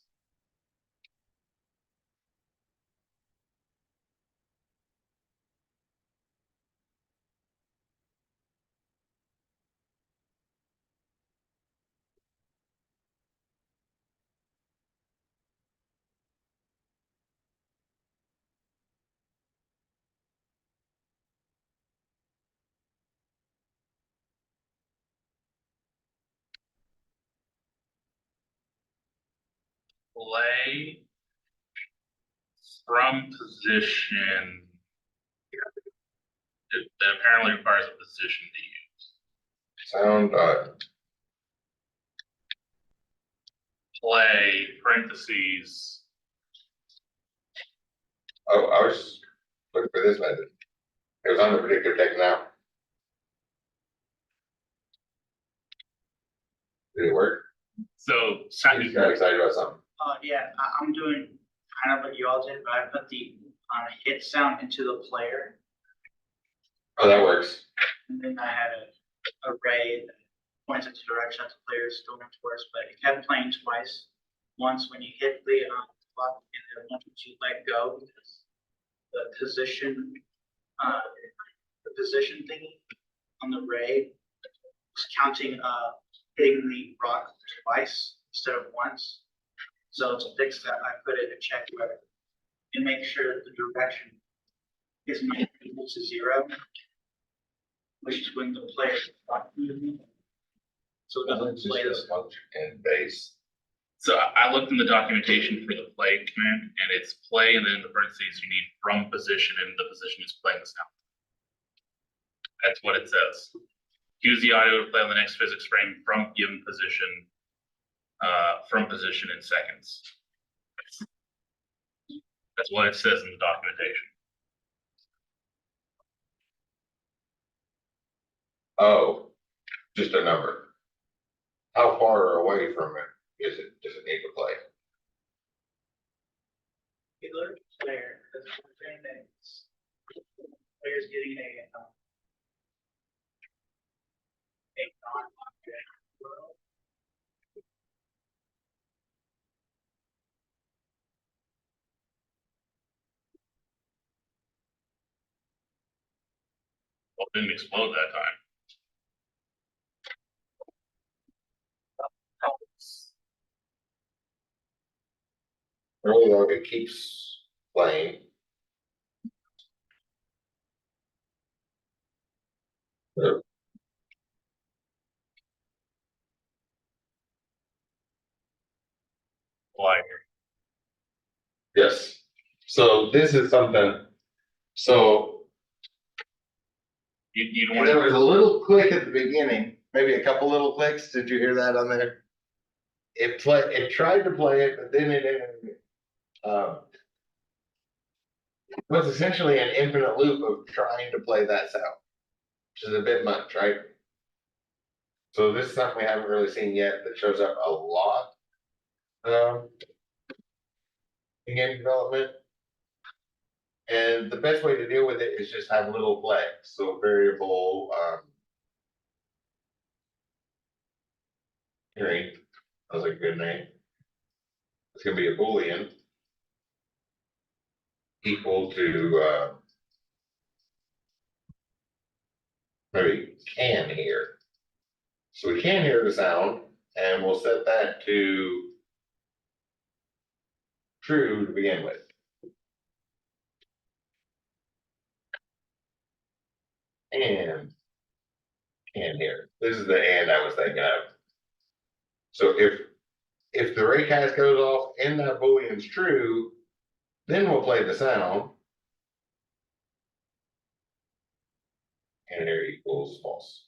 Play from position. That apparently requires a position to use. Sound dot. Play parentheses. Oh, I was looking for this method. It was on the predictor text now. Did it work? So I sound just got excited about something. Yeah, I'm doing kind of what you all did, but I put the hit sound into the player. Oh, that works. And then I had a array that points into the direction that the player is going towards, but it kept playing twice. Once when you hit the clock, and then once you let go, because the position thingy on the array was counting hitting the rock twice instead of once. So to fix that, I put it in check where and make sure that the direction is not equal to 0, which is when the player is not moving. So it doesn't play this. Function and base. So I looked in the documentation for the play command, and it's play, and then in the parentheses you need from position, and the position is playing the sound. That's what it says. Use the audio to play on the next physics frame from given position, from position in seconds. That's what it says in the documentation. Oh, just a number. How far away from it does it need to play? You learn to player, because we're saying that player's getting a non-object world. Well, it didn't explode that time. Really though, it keeps playing. Why? Yes. So this is something, so You don't want there to. was a little click at the beginning, maybe a couple little clicks. Did you hear that on there? It tried to play it, but then it was essentially an infinite loop of trying to play that sound, which is a bit much, right? So this is something we haven't really seen yet that shows up a lot in game development. And the best way to deal with it is just have little flags. So variable hearing, that's a good name. It's gonna be a Boolean equal to maybe can hear. So we can hear the sound, and we'll set that to true to begin with. And can hear. This is the and I was thinking of. So if the raycast goes off and that Boolean's true, then we'll play the sound. And here equals false.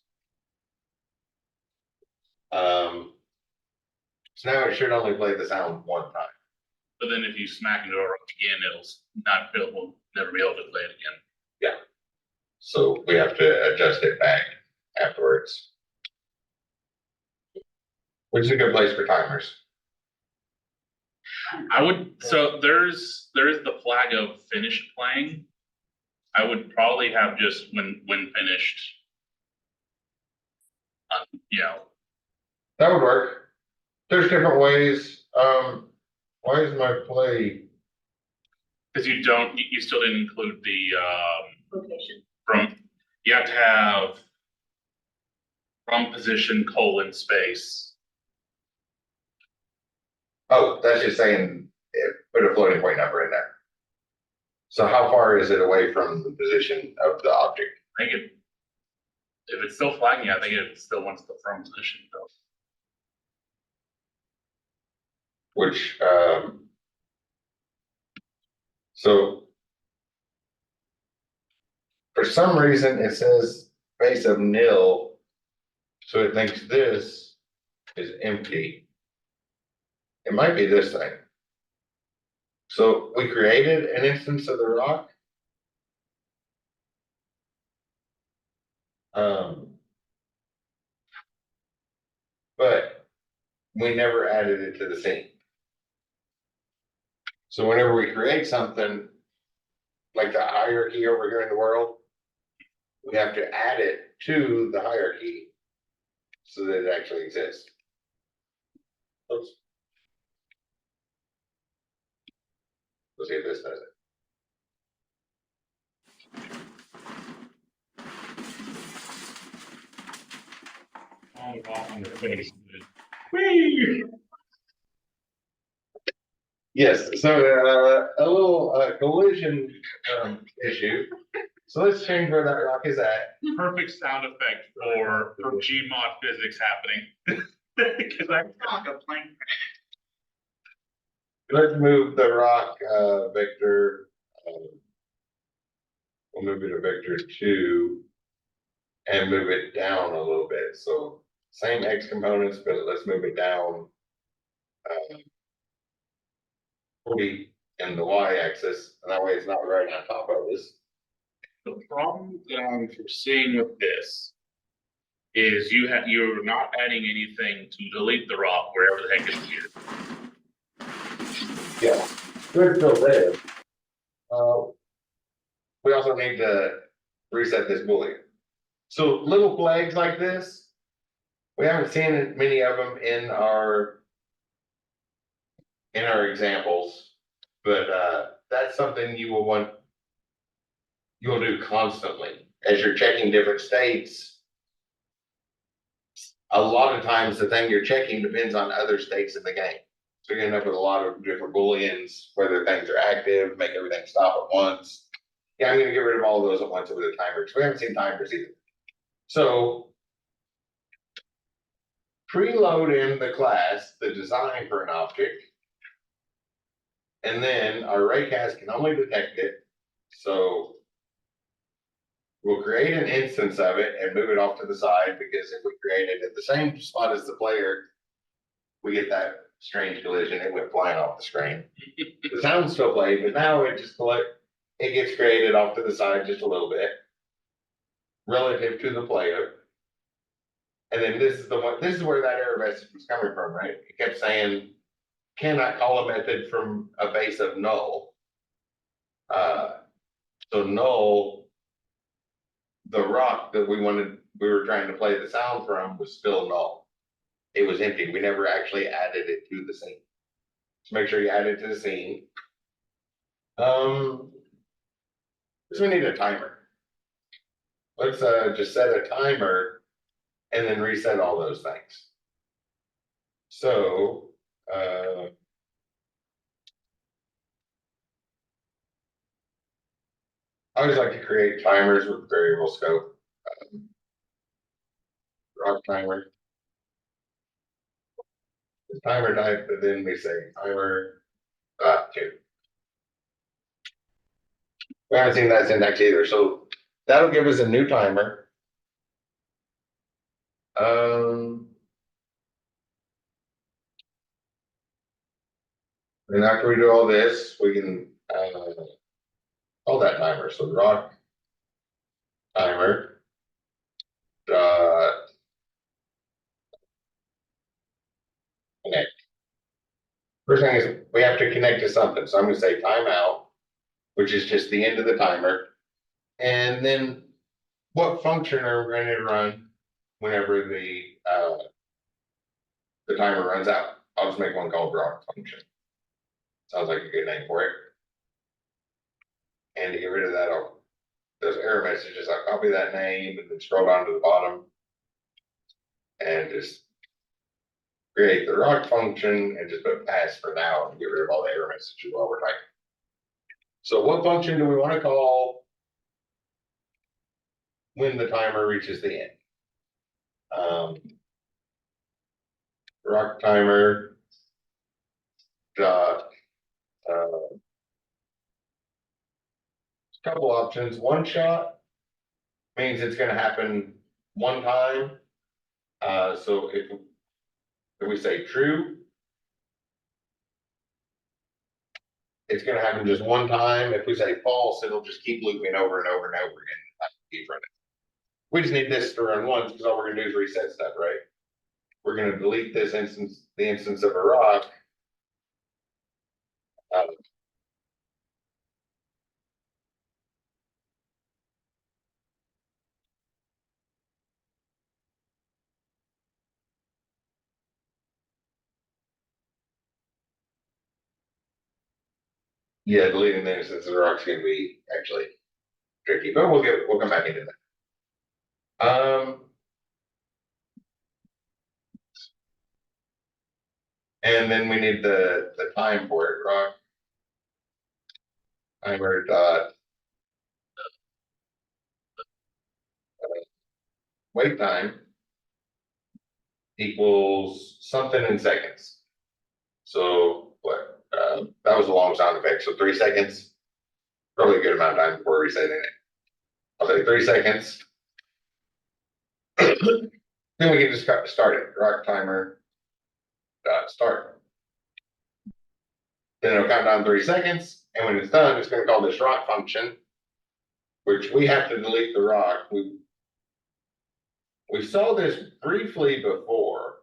So now it should only play the sound one time. But then if you smack into a rock again, we'll never be able to play it again. Yeah. So we have to adjust it back afterwards. Which is a good place for timers. So there's the flag of finished playing. I would probably have just when finished. That would work. There's different ways. Why is my play? Because you still didn't include the Location. you have to have from position : space. Oh, that's just saying put a floating point number in there. So how far is it away from the position of the object? I think if it's still flagging, I think it still wants the from position though. Which so for some reason it says space of nil, so it thinks this is empty. It might be this thing. So we created an instance of the rock. But we never added it to the scene. So whenever we create something like the hierarchy over here in the world, we have to add it to the hierarchy so that it actually exists. Oops. Let's see if this does it. On your face. Yes, so a little collision issue. So let's change where that rock is at. Perfect sound effect for Gmod physics happening. Because I Like a plane crash. Let's move the rock vector. We'll move it to vector 2 and move it down a little bit. So same X components, but let's move it down 40 in the Y axis, and that way it's not right on top of us. The problem that I'm foreseeing with this is you're not adding anything to delete the rock wherever the heck it's here. Yeah, good still there. We also need to reset this Boolean. So little flags like this, we haven't seen many of them in our examples, but that's something you'll do constantly as you're checking different states. A lot of times the thing you're checking depends on other states in the game. So you're gonna end up with a lot of different Booleans, whether things are active, make everything stop at once. Yeah, I'm gonna get rid of all of those at once with a timer, because we haven't seen timers either. So preload in the class, the design for an object, and then our raycast can only detect it. So we'll create an instance of it and move it off to the side, because if we create it at the same spot as the player, we get that strange collision. It went flying off the screen. The sound still played, but now it it gets created off to the side just a little bit relative to the player. And then this is the one, this is where that error message was coming from, right? It kept saying, cannot call a method from a base of null. So null, the rock that we were trying to play the sound from was still null. It was empty. We never actually added it to the scene. So make sure you add it to the scene. So we need a timer. Let's just set a timer and then reset all those things. So I always like to create timers with variable scope. Rock timer. The timer type, but then we say timer .2. We haven't seen that syntax either, so that'll give us a new timer. And after we do all this, we can call that timer. So rock timer dot connect. First thing is we have to connect to something. So I'm going to say timeout, which is just the end of the timer. And then what function are we going to run whenever the timer runs out? I'll just make one called rock function. Sounds like a good name for it. And to get rid of that, those error messages, I'll copy that name and then scroll down to the bottom and just create the rock function and just put pass for now and get rid of all the error messages while we're typing. So what function do we want to call when the timer reaches the end? Rock timer dot couple options. One shot means it's going to happen one time. So if we say true, it's going to happen just one time. If we say false, it'll just keep looping over and over and over again. Keep running. We just need this to run once because all we're going to do is reset stuff, right? We're going to delete this instance, the instance of a rock. Yeah, deleting the instance of the rock's going to be actually tricky, but we'll come back into that. And then we need the time for it, rock timer dot wait time equals something in seconds. So what? That was a long sound effect. So 3 seconds, probably a good amount of time before resetting it. I'll say 3 seconds. Then we can just start it. Rock timer dot start. Then it'll count down 3 seconds, and when it's done, it's going to call this rock function, which we have to delete the rock. We saw this briefly before.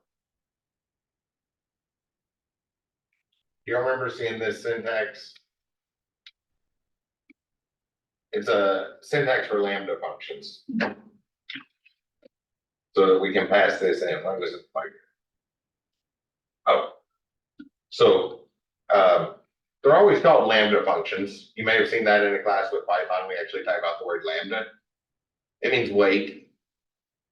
Do you remember seeing this syntax? It's a syntax for lambda functions. So that we can pass this in. What was it like? Oh, so they're always called lambda functions. You may have seen that in a class with Python. We actually type out the word lambda. It means wait.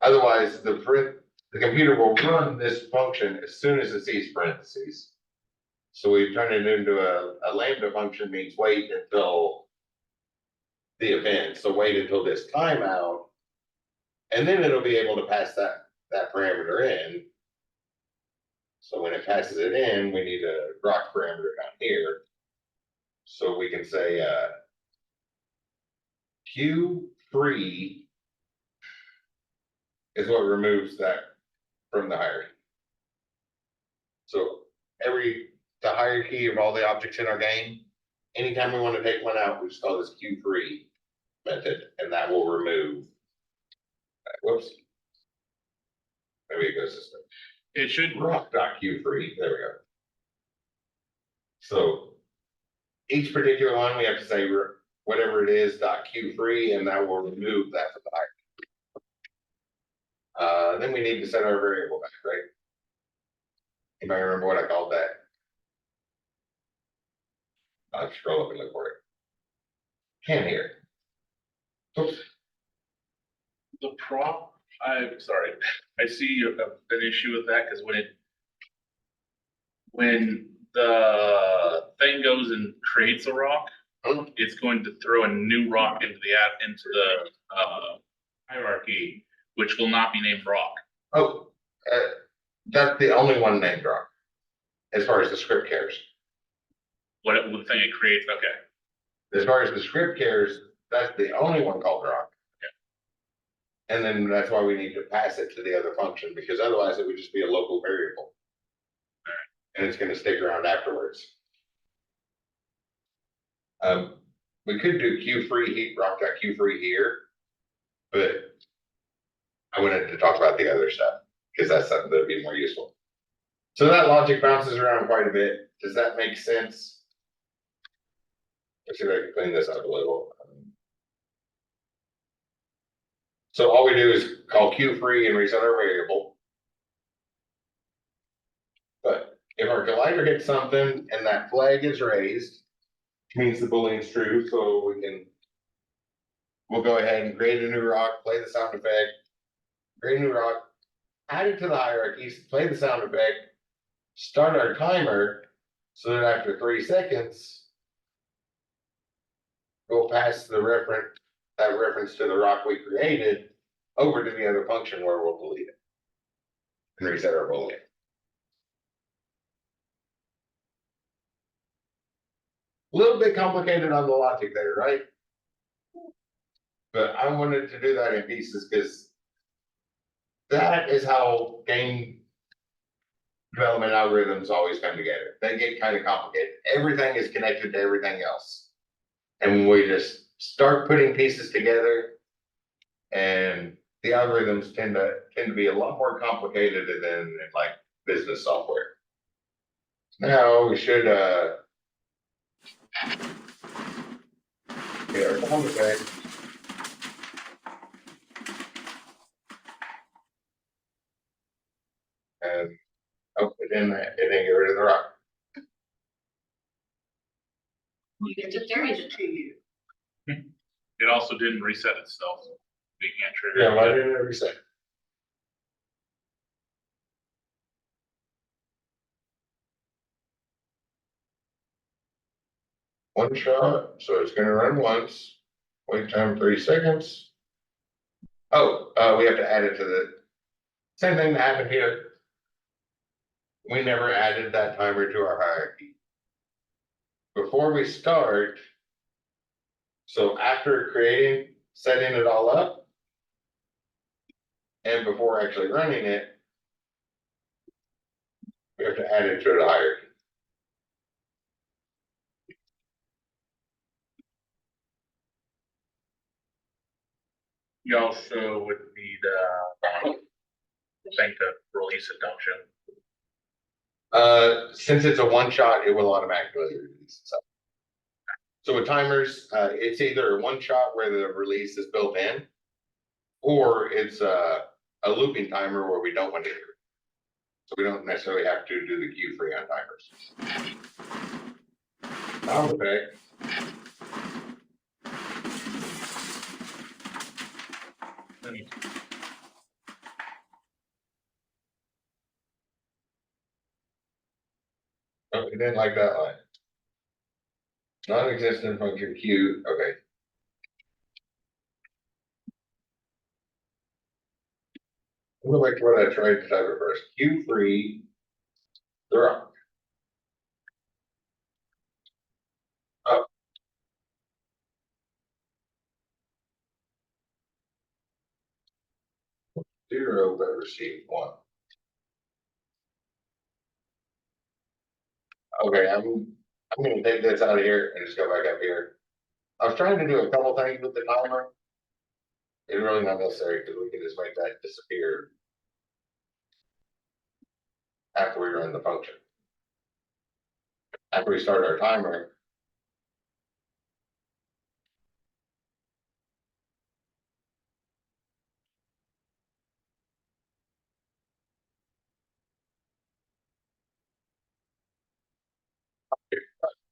Otherwise, the computer will run this function as soon as it sees parentheses. So we turn it into a lambda function means wait until the event. So wait until this timeout, and then it'll be able to pass that parameter in. So when it passes it in, we need a rock parameter down here. So we can say Q free is what removes that from the hierarchy. So the hierarchy of all the objects in our game, anytime we want to take one out, we just call this Q3 method, and that will remove. Whoops. Maybe it goes this way. It should, Rock.Q3, there we go. So each particular one, we have to say whatever it is, .Q3, and that will remove that from the hierarchy. Then we need to set our variable back, right? Anybody remember what I called that? I'll scroll up and look for it. Can't hear. Oops. the prop, I'm sorry, I see an issue with that, because when the thing goes and creates a rock, it's going to throw a new rock into the hierarchy, which will not be named rock. Oh, that's the only one named rock, as far as the script cares. The thing it creates, okay. As far as the script cares, that's the only one called rock. And then that's why we need to pass it to the other function, because otherwise it would just be a local variable. And it's gonna stick around afterwards. We could do Q3 heat rock.Q3 here, but I wanted to talk about the other stuff, because that's something that'd be more useful. So that logic bounces around quite a bit. Does that make sense? Let's see if I can clean this up a little. So all we do is call Q3 and reset our variable. But if our collider hits something and that flag is raised, means the boolean's true, so we'll go ahead and create a new rock, play the sound effect, create a new rock, add it to the hierarchies, play the sound effect, start our timer, so that after 3 seconds, we'll pass that reference to the rock we created over to the other function where we'll delete it and reset our boolean. A little bit complicated on the logic there, right? But I wanted to do that in pieces because that is how game development algorithms always come together. They get kind of complicated. Everything is connected to everything else. And when we just start putting pieces together, and the algorithms tend to be a lot more complicated than like business software. Now we should get our sound effect. And it didn't get rid of the rock. You get to carry it to you. It also didn't reset itself. We can't trigger. Yeah, why didn't it reset? One shot, so it's gonna run once, wait time 3 seconds. Oh, we have to add it to the, same thing that happened here. We never added that timer to our hierarchy. Before we start, so after setting it all up, and before actually running it, we have to add it to the hierarchy. You also would need, think to release it, don't you? Since it's a one shot, it will automatically release itself. So with timers, it's either a one shot where the release is built in, or it's a looping timer where we don't want to hear it. So we don't necessarily have to do the Q3 on timers. Sound effect. Oh, we didn't like that line. Non-existent function Q, okay. We'll go back to what I tried to type at first. Q3, the rock. Oh. Zero, but received 1. Okay, I'm gonna take this out of here and just go back up here. I was trying to do a couple things with the timer. It's really not necessary because we can just make that disappear after we run the function. After we start our timer.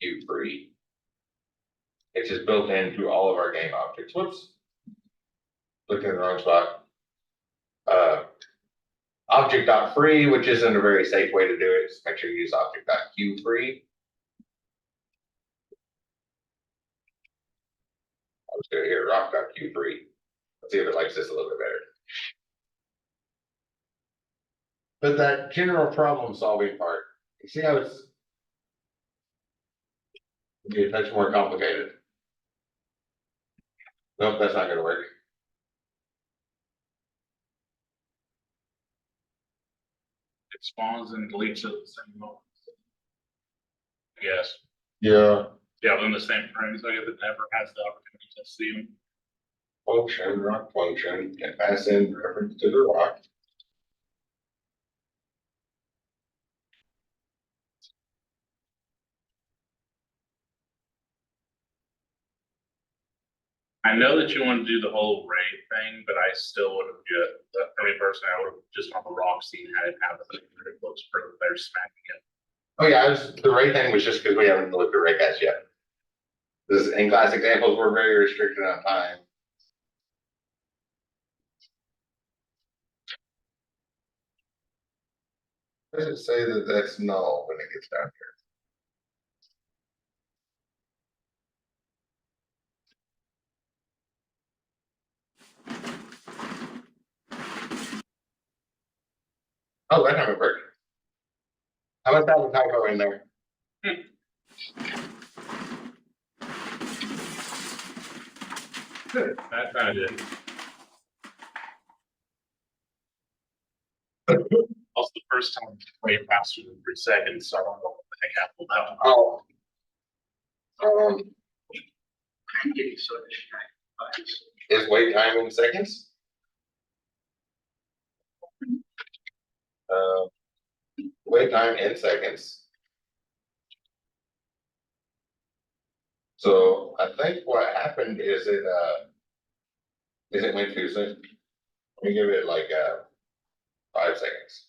Queue free. It's just built into all of our game objects. Whoops. Looking in the wrong spot. Object.free, which isn't a very safe way to do it. Just make sure you use object.queueFree. I'll just do it here, rock.queueFree. Let's see if it likes this a little bit better. But that general problem solving part, you see how it's be a touch more complicated. Nope, that's not gonna work. It spawns and deletes at the same moment. Yes, Yeah. yeah, within the same frames, I guess it never has the opportunity to see them. Function, rock function, can pass in reference to the rock. I know that you want to do the whole raid thing, but I still would have for me personally, I would have just on the rock scene had it have the it looks pretty they're smacking it. Oh yeah, the rate thing was just because we haven't looked at rate guys yet. This in class examples, we're very restricted on time. Does it say that that's null when it gets down here? Oh, that haven't worked. How about that typo in there? That kind of did. Also, the first time way faster than 3 seconds, so I don't know what the heck happened with that one. Oh. I'm getting so distracted. Is wait time in seconds? Wait time in seconds. So I think what happened is it went too soon. Let me give it like 5 seconds.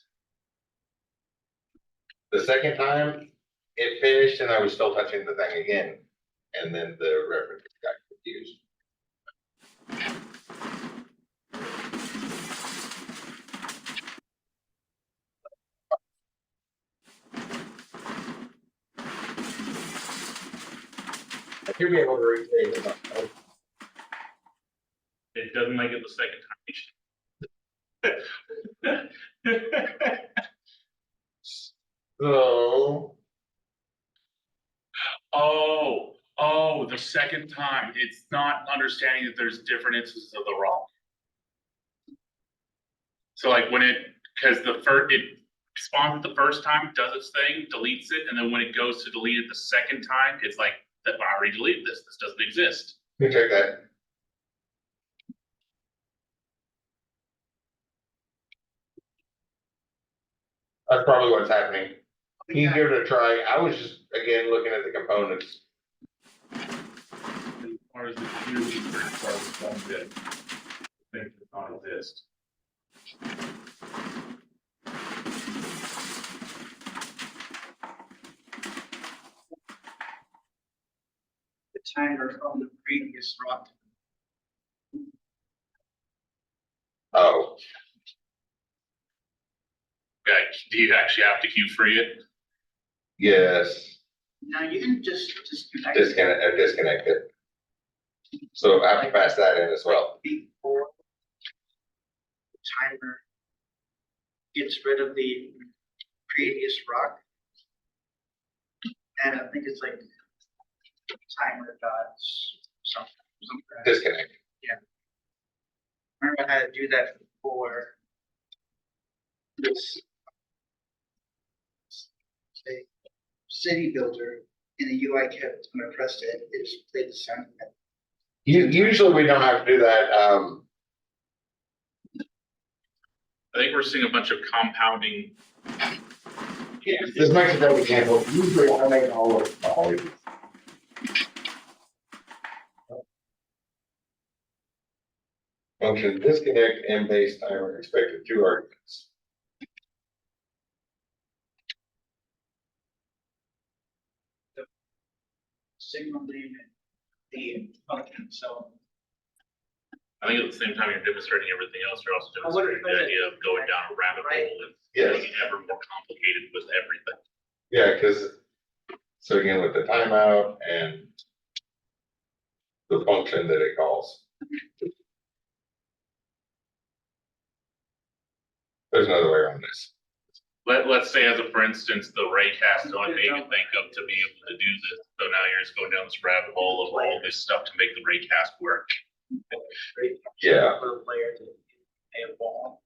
The second time it finished and I was still touching the thing again, and then the reference got confused. I should be able to recreate it. It doesn't make it the second time. So Oh, the second time, it's not understanding that there's different instances of the rock. So like when because it spawns it the first time, does its thing, deletes it, and then when it goes to delete it the second time, it's like, that I already deleted this doesn't exist. let me check that. That's probably what's happening. Can you give it a try? I was just again looking at the components. As far as the community, as far as the phone bit, things that don't exist. The timer from the previous rock. Oh, Okay, do you actually have to queue free it? yes. Now you can just disconnect. Disconnect it. So I have to pass that in as well. Before the timer gets rid of the previous rock. And I think it's like timer dots, something. Disconnect. Remember how to do that before this say, city builder and the UI kept, when I pressed it, it just played the sound. Usually we don't have to do that, I think we're seeing a bunch of compounding. this makes a great example, usually I make all of the function disconnect and base timer expected 2 arguments. Signal name and the function, so. I think at the same time you're demonstrating everything else, you're also I wonder demonstrating the if idea of going down a rabbit Right. hole and Yes. getting ever more complicated with everything. Yeah, because, so again, with the timeout and the function that it calls. There's another way around this. Let's say as a, for instance, the raycast is the only thing you can think of to be able to do this. So now you're just going down this rabbit hole of all this stuff to make the raycast work. Yeah. For a player to pay a ball,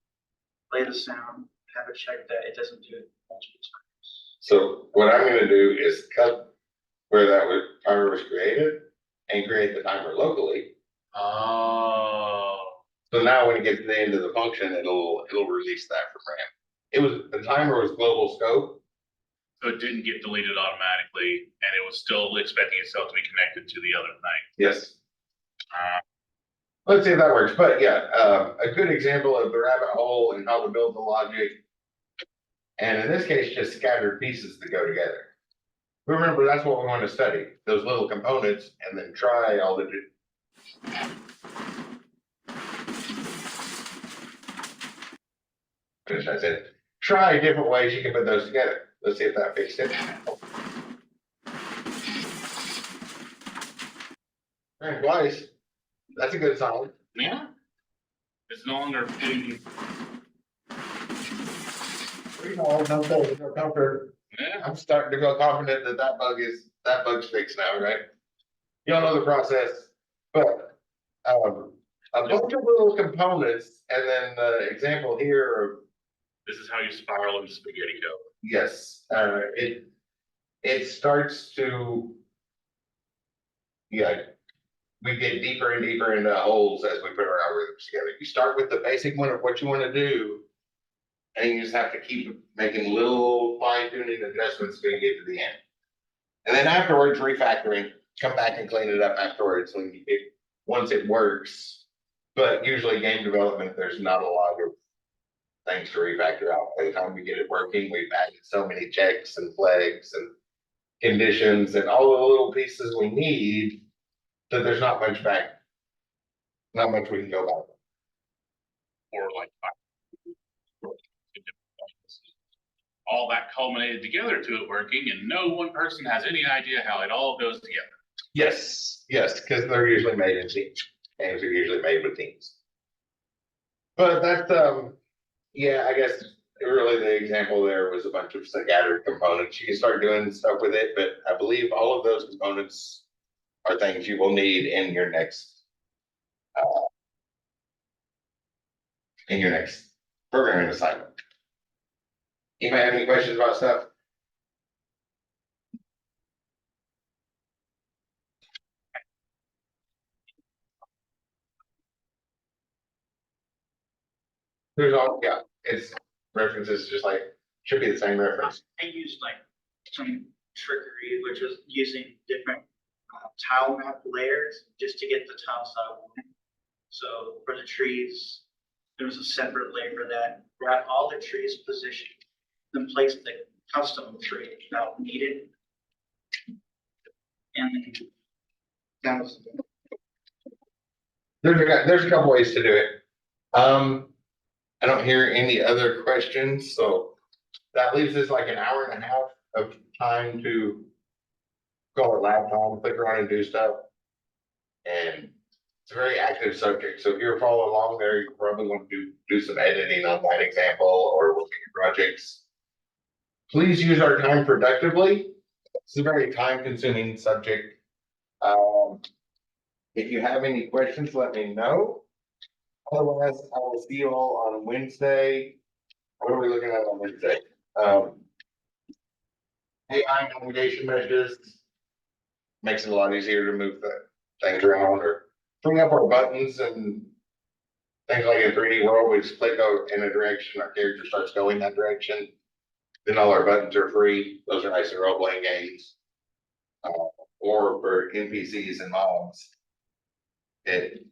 play the sound, have it check that it doesn't do it multiple times. So what I'm gonna do is cut where timer was created and create the timer locally. Oh. So now when it gets to the end of the function, it'll release that from RAM. The timer was global scope. So it didn't get deleted automatically and it was still expecting itself to be connected to the other thing. Yes. Let's see if that works, but yeah, a good example of the rabbit hole and how to build the logic. And in this case, just scattered pieces that go together. Remember, that's what we want to study, those little components, and then try all the. Finish, I said, try different ways you can put those together. Let's see if that fixed it. All right, twice. That's a good sign. Yeah. It's no longer fitting. Yeah. I'm starting to feel confident that bug's fixed now, right? You all know the process, but, a bunch of little components, and then the example here of, This is how you spiral into spaghetti dough. yes, it starts to, yeah, we get deeper and deeper into holes as we put our algorithms together. You start with the basic one of what you want to do, and you just have to keep making little fine tuning adjustments till you get to the end. And then afterwards, refactoring, come back and clean it up afterwards once it works. But usually game development, there's not a lot of things to refactor out. By the time we get it working, we've added so many checks and flags and conditions and all the little pieces we need that there's not much we can go back. Or like all that culminated together to it working, and no one person has any idea how it all goes together. Yes, because they're usually made in teams. Games are usually made with teams. But that's yeah, I guess really the example there was a bunch of scattered components. You can start doing stuff with it, but I believe all of those components are things you will need in your next programming assignment. Anybody have any questions about stuff? There's all, yeah, it's references just like, should be the same reference. I used like some trickery, which was using different tile map layers just to get the tiles that I wanted. So for the trees, there was a separate layer for that, got all the trees positioned, then placed the custom tree that needed. And then that was. There's a couple ways to do it. I don't hear any other questions, so that leaves us like an hour and a half of time to call it lab time, click around and do stuff. And it's a very active subject, so if you're following along there, you probably want to do some editing on that example or look at your projects. Please use our time productively. It's a very time-consuming subject. If you have any questions, let me know. Otherwise, I will see you all on Wednesday. What are we looking at on Wednesday? AI navigation measures, makes it a lot easier to move the things around or bring up our buttons and things like in 3D world, we just click in a direction, our character starts going that direction. Then all our buttons are free. Those are nice role-playing games. Or for NPCs and mobs, it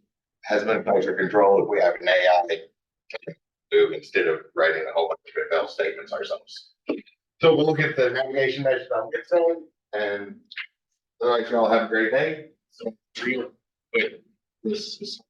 has been player control if we have an AI to move instead of writing a whole bunch of if-else statements ourselves. So we'll look at the navigation measures on this side, and all right, y'all have a great day. So, real quick, this is